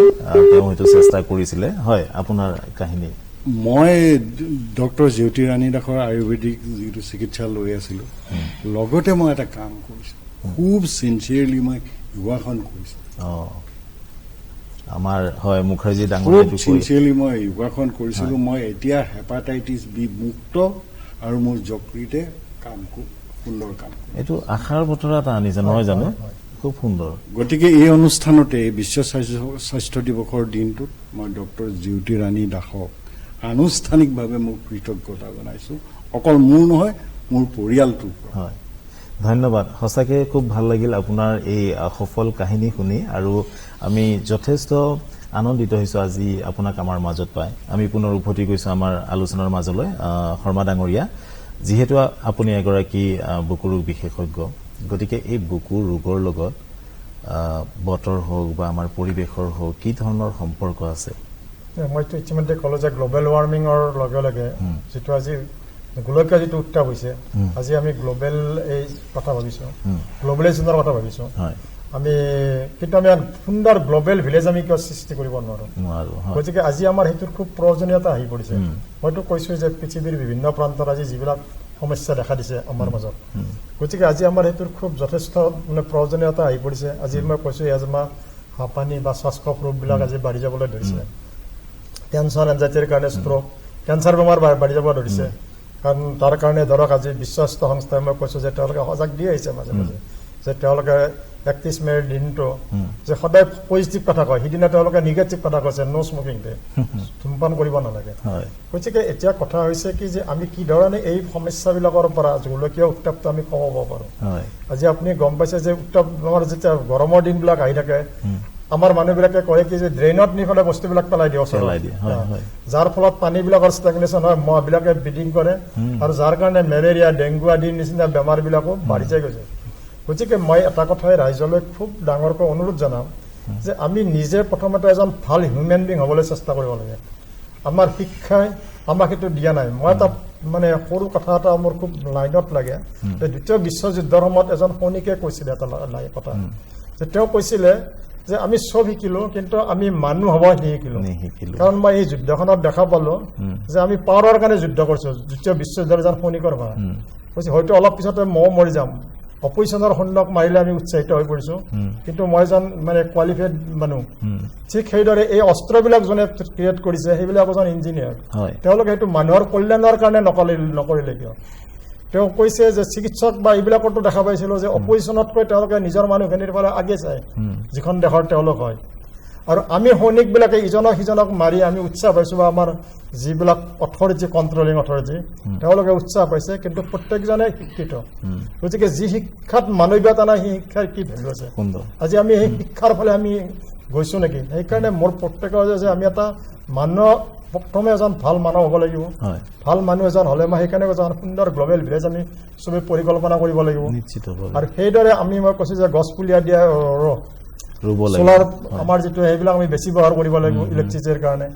তেওঁ হয়তো চেষ্টা কৰিছিলে হয় আপোনাৰ কাহিনী মই ডক্টৰ জ্যোতিৰাণী দাসৰ আয়ুৰ্বেদিক যিটো চিকিৎসা লৈ আছিলোঁ লগতে মই এটা কাম কৰিছোঁ খুব চিনচিয়াৰলি মই যোগাসন কৰিছোঁ আমাৰ হয় মুখাৰ্জী ডাঙৰ খুব চিনচিয়াৰলি মই যোগাসন কৰিছিলোঁ মই এতিয়া হেপাটাইটিছ বি মুক্ত আৰু মোৰ যকৃতে কাম সুন্দৰ কাম এইটো আশাৰ বতৰা এটা আনিছে নহয় জানো খুব সুন্দৰ গতিকে এই অনুষ্ঠানতে বিশ্ব স্বাস্থ্য দিৱসৰ দিনটোত মই ডক্টৰ জ্যোতিৰাণী দাসক আনুষ্ঠানিকভাৱে মোক কৃতজ্ঞতা জনাইছোঁ অকল মোৰ নহয় মোৰ পৰিয়ালটোৰ হয় ধন্যবাদ সঁচাকৈ খুব ভাল লাগিল আপোনাৰ এই সফল কাহিনী শুনি আৰু আমি যথেষ্ট আনন্দিত হৈছোঁ আজি আপোনাক আমাৰ মাজত পাই আমি পুনৰ উভতি গৈছোঁ আমাৰ আলোচনাৰ মাজলৈ শৰ্মা ডাঙৰীয়া যিহেতু আপুনি এগৰাকী বুকু ৰোগ বিশেষজ্ঞ গতিকে এই বুকু ৰোগৰ লগত বতৰ হওক বা আমাৰ পৰিৱেশৰ হওক কি ধৰণৰ সম্পৰ্ক আছে মইতো ইতিমধ্যে ক'লো যে গ্ল'বেল ৱাৰ্মিঙৰ লগে লগে যিটো আজি গোলকীয় যিটো উত্তাপ হৈছে আজি আমি গ্ল'বেল এই কথা ভাবিছোঁ গ্ল'বেলাইজেশ্যনৰ কথা ভাবিছোঁ আমি কিন্তু আমি সুন্দৰ গ্ল'বেল ভিলেজ আমি কিয় সৃষ্টি কৰিব নোৱাৰোঁ গতিকে আজি আমাৰ সেইটোৰ খুব প্ৰয়োজনীয়তা আহি পৰিছে মইতো কৈছোঁ যে পৃথিৱীৰ বিভিন্ন প্ৰান্তত আজি যিবিলাক সমস্যা দেখা দিছে আমাৰ মাজত গতিকে আজি আমাৰ সেইটোৰ খুব যথেষ্ট মানে প্ৰয়োজনীয়তা আহি পৰিছে আজি মই কৈছোঁ এজমা হাঁপানী বা শ্বাসকফ ৰোগবিলাক আজি বাঢ়ি যাবলৈ ধৰিছে টেনশ্যন এনজাইটিৰ কাৰণে ষ্ট্ৰ'ক কেঞ্চাৰ বেমাৰ বাঢ়ি যাব ধৰিছে কাৰণ তাৰ কাৰণে ধৰক আজি বিশ্ব স্বাস্থ্য সংস্থাই মই কৈছোঁ যে তেওঁলোকে সজাগ দি আহিছে মাজে মাজে যে তেওঁলোকে 31 মেৰ দিনটো যে সদায় পজিটিভ কথা কয় সিদিনা তেওঁলোকে নিগেটিভ কথা কৈছে ন' স্মকিং ডে ধূমপান কৰিব নালাগে গতিকে এতিয়া কথা হৈছে কি যে আমি কি ধৰণে এই সমস্যাবিলাকৰ পৰা গোলকীয় উত্তাপটো আমি কমাব পাৰোঁ আজি আপুনি গম পাইছে যে উত্তাপ আমাৰ যেতিয়া গৰমৰ দিনবিলাক আহি থাকে আমাৰ মানুহবিলাকে কয় কি যে ড্ৰেইনত নি পেলাই বস্তুবিলাক পেলাই দিয়ে যাৰ ফলত পানীবিলাকৰ ষ্টেগনেশ্যন হয় মহবিলাকে ব্ৰিডিং কৰে আৰু যাৰ কাৰণে মেলেৰিয়া ডেংগু আদিৰ নিচিনা বেমাৰবিলাকো বাঢ়ি যায় গৈছে গতিকে মই এটা কথাই ৰাইজলৈ খুব ডাঙৰকৈ অনুৰোধ জনাম যে আমি নিজে প্ৰথমতে এজন ভাল হিউমেন বিং হ'বলৈ চেষ্টা কৰিব লাগে আমাৰ শিক্ষাই আমাক সেইটো দিয়া নাই মই এটা মানে সৰু কথা এটা মোৰ খুব লাইনত লাগে যে দ্বিতীয় বিশ্বযুদ্ধৰ সময়ত এজন সৈনিকে কৈছিলে এটা কথা যে তেওঁ কৈছিলে যে আমি চব শিকিলো কিন্তু আমি মানুহ হ'ব নিশিকিলো কাৰণ মই এই যুদ্ধখনত দেখা পালো যে আমি পাৱাৰৰ কাৰণে যুদ্ধ কৰিছো দ্বিতীয় বিশ্বযুদ্ধৰ এজন সৈনিকৰ পৰা কৈছে হয়তো অলপ পিছতে ময়ো মৰি যাম অপজিশ্যনৰ সৈন্যক মাৰিলে আমি উৎসাহিত হৈ পৰিছো কিন্তু মই এজন মানে কোৱালিফাইড মানুহ ঠিক সেইদৰে এই অস্ত্ৰবিলাক যোনে ক্ৰিয়েট কৰিছে সেইবিলাক এজন ইঞ্জিনিয়াৰ তেওঁলোকে সেইটো মানুহৰ কল্যাণৰ কাৰণে নকৰিলে কিয় তেওঁ কৈছে যে চিকিৎসক বা এইবিলাকতো দেখা পাইছিলোঁ যে অপজিশ্যনতকৈ তেওঁলোকে নিজৰ মানুহখিনিৰ পৰা আগে চায় যিখন দেশৰ তেওঁলোক হয় আৰু আমি সৈনিকবিলাকে ইজনক সিজনক মাৰি আমি উৎসাহ পাইছোঁ বা আমাৰ যিবিলাক অথৰিটি কণ্ট্ৰলিং অথৰিটি তেওঁলোকে উৎসাহ পাইছে কিন্তু প্ৰত্যেকজনে শিক্ষিত গতিকে যি শিক্ষাত মানৱীয়তা নাই সেই শিক্ষাৰ কি ভেলু আছে আজি আমি সেই শিক্ষাৰ ফালে আমি গৈছোঁ নেকি সেইকাৰণে মোৰ প্ৰত্যেকৰ যে আমি এটা মানুহ প্ৰথমে এজন ভাল মানুহ হ'ব লাগিব ভাল মানুহ এজন হ'লে মই সেইকাৰণে এজন সুন্দৰ গ্ল'বেল ভিলেজ আমি চবেই পৰিকল্পনা কৰিব লাগিব আৰু সেইদৰে আমি মই কৈছোঁ যে গছ পুলি দিয়া চ'লাৰ আমাৰ যিটো সেইবিলাক আমি বেছি ব্যৱহাৰ কৰিব লাগিব ইলেক্ট্ৰিচিটিৰ কাৰণে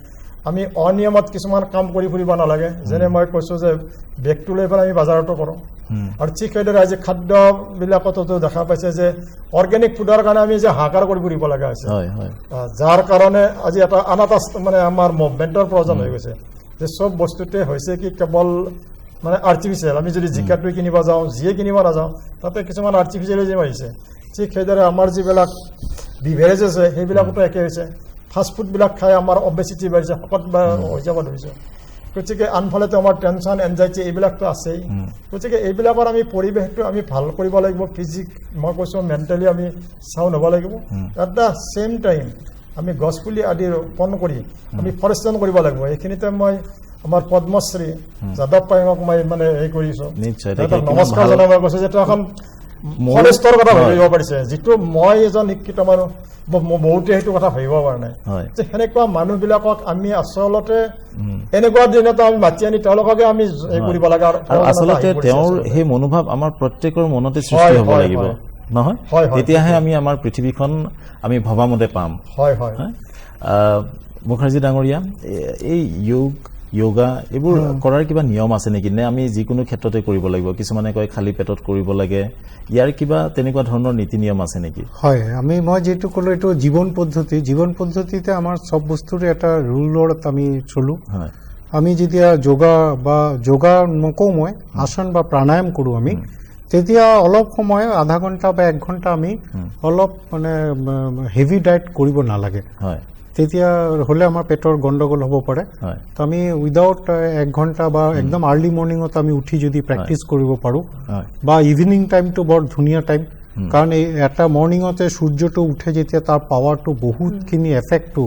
আমি অনিয়মত কিছুমান কাম কৰি ফুৰিব নালাগে যেনে মই কৈছোঁ যে বেগটো লৈ পেলাই আমি বজাৰতো কৰোঁ আৰু ঠিক সেইদৰে আজি খাদ্যবিলাকতো দেখা পাইছে যে অৰ্গেনিক ফুডৰ কাৰণে আমি যে হাহাকাৰ কৰি ফুৰিব লগা হৈছে যাৰ কাৰণে আজি এটা আন এটা মানে আমাৰ মুভমেণ্টৰ প্ৰয়োজন হৈ গৈছে যে চব বস্তুতে হৈছে কি কেৱল মানে আৰ্টিফিচিয়েল আমি যদি জিকাটোৱে কিনিব যাওঁ যিয়ে কিনিব নাযাওঁ তাতে কিছুমান আৰ্টিফিচিয়েলিজিম আহিছে ঠিক সেইদৰে আমাৰ যিবিলাক বিভেৰেজ আছে সেইবিলাকতো একে হৈছে ফাষ্টফুডবিলাক খাই আমাৰ অবেচিটি বাঢ়িছে শকত হৈ যাব ধৰিছে গতিকে আনফালেতো আমাৰ টেনশ্যন এনজাইটি এইবিলাকতো আছেই গতিকে এইবিলাকৰ আমি পৰিৱেশটো আমি ভাল কৰিব লাগিব ফিজিক মই কৈছোঁ মেণ্টেলি আমি চাউণ্ড হ'ব লাগিব এট দ্য ছেম টাইম আমি গছপুলি আদি ৰোপণ কৰি আমি ফৰেষ্টেশ্যন কৰিব লাগিব এইখিনিতে মই আমাৰ পদ্মশ্ৰী যাদৱ পায়েঙক মই মানে হেৰি কৰিছোঁ নমস্কাৰ জনাব কৈছোঁ যে এখন ফৰেষ্টৰ কথা ভাবিব পাৰিছে যিটো মই এজন শিক্ষিত মানুহ বহুতে সেইটো কথা ভাবিব পৰা নাই যে সেনেকুৱা মানুহবিলাকক আমি আচলতে এনেকুৱা দিনতো আমি মাতি আনি তেওঁলোককে আমি কৰিব লাগে আৰু আচলতে তেওঁৰ সেই মনোভাৱ আমাৰ প্ৰত্যেকৰ মনতে সৃষ্টি হ'ব লাগিব নহয় তেতিয়াহে আমি আমাৰ পৃথিৱীখন আমি ভবামতে পাম মুখাৰ্জী ডাঙৰীয়া এই য়োগা এইবোৰ কৰাৰ কিবা নিয়ম আছে নেকি নে আমি যিকোনো ক্ষেত্ৰতে কৰিব লাগিব কিছুমানে কয় খালী পেটত কৰিব লাগে ইয়াৰ কিবা তেনেকুৱা ধৰণৰ নীতি নিয়ম আছে নেকি হয় মই যেটো ক'লো এইটো জীৱন পদ্ধতিতে আমাৰ সব বস্তুৰে এটা ৰুলত আমি চলো আমি যেতিয়া যোগা নকওঁ মই আসন বা প্ৰাণায়াম কৰোঁ আমি তেতিয়া অলপ সময় আধা ঘণ্টা বা 1 ঘণ্টা আমি অলপ মানে হেভি ডায়েট কৰিব নালাগে তেতিয়া হলে আমাৰ পেটৰ গণ্ডগোল হ'ব পাৰে তো আমি উইদাউট 1 ঘণ্টা বা একদম আৰ্লি মৰ্নিঙত আমি উঠি যদি প্ৰেক্টিচ কৰিব পাৰোঁ বা ইভিনিং টাইমটো বৰ ধুনীয়া টাইম কাৰণ এই এটা মৰ্নিঙতে সূৰ্যটো উঠে যেতিয়া তাৰ পাৱাৰটো বহুতখিনি এফেক্টটো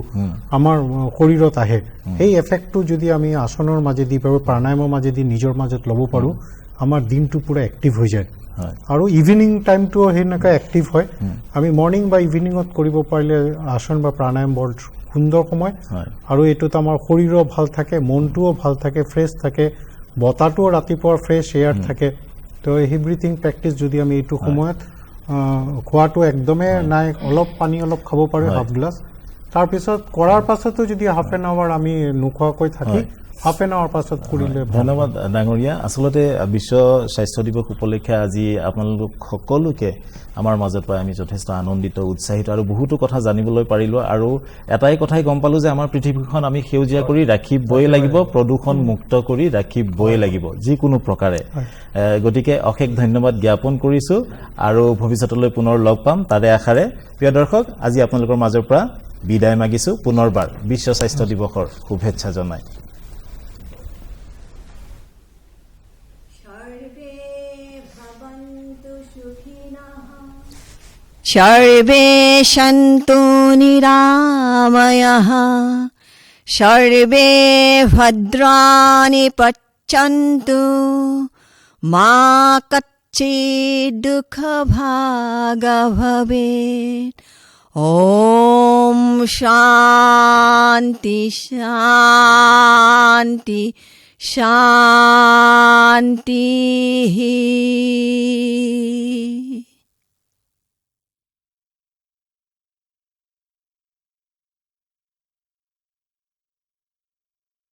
আমাৰ শৰীৰত আহে সেই এফেক্টটো যদি আমি আসনৰ মাজেদি বা প্ৰাণায়ামৰ মাজেদি নিজৰ মাজত ল'ব পাৰোঁ আমাৰ দিনটো পুৰা এক্টিভ হৈ যায় আৰু ইভিনিং টাইমটো সেনেকৈ এক্টিভ হয় আমি মৰ্নিং বা ইভিনিঙত কৰিব পাৰিলে আসন বা প্ৰাণায়াম বৰ সুন্দৰ সময় আৰু এইটোত আমাৰ শৰীৰো ভাল থাকে মনটোও ভাল থাকে ফ্ৰেছ থাকে বতাহটোও ৰাতিপুৱাৰ ফ্ৰেছ এয়াৰ থাকে তো এভৰিথিং প্ৰেক্টিচ যদি আমি এইটো সময়ত খোৱাটো একদমেই নাই অলপ পানী অলপ খাব পাৰোঁ হাফ গ্লাছ তাৰপিছত কৰাৰ পাছতো যদি হাফ এন আৱাৰ আমি নোখোৱাকৈ থাকি হাফ এন আৱাৰ পাছত কৰিলে ধন্যবাদ ডাঙৰীয়া আচলতে বিশ্ব স্বাস্থ্য দিৱস উপলক্ষে আজি আপোনালোক সকলোকে আমাৰ মাজত পাই আমি যথেষ্ট আনন্দিত উৎসাহিত আৰু বহুতো কথা জানিবলৈ পাৰিলোঁ আৰু এটাই কথাই গম পালোঁ যে আমাৰ পৃথিৱীখন আমি সেউজীয়া কৰি ৰাখিবই লাগিব প্ৰদূষণ মুক্ত কৰি ৰাখিবই লাগিব যিকোনো প্ৰকাৰে গতিকে অশেষ ধন্যবাদ জ্ঞাপন কৰিছোঁ আৰু ভৱিষ্যতলৈ পুনৰ লগ পাম তাৰে আশাৰে প্ৰিয় দৰ্শক আজি আপোনালোকৰ মাজৰ পৰা বিদায় মাগিছোঁ পুনৰবাৰ বিশ্ব স্বাস্থ্য দিৱসৰ শুভেচ্ছা জনাই सर्वे सन्तु निरामयः सर्वे भद्राणि पश्यन्तु मा कच्चित् दुःखभाग् भवेत् ॐ शान्ति शान्ति शान्तिः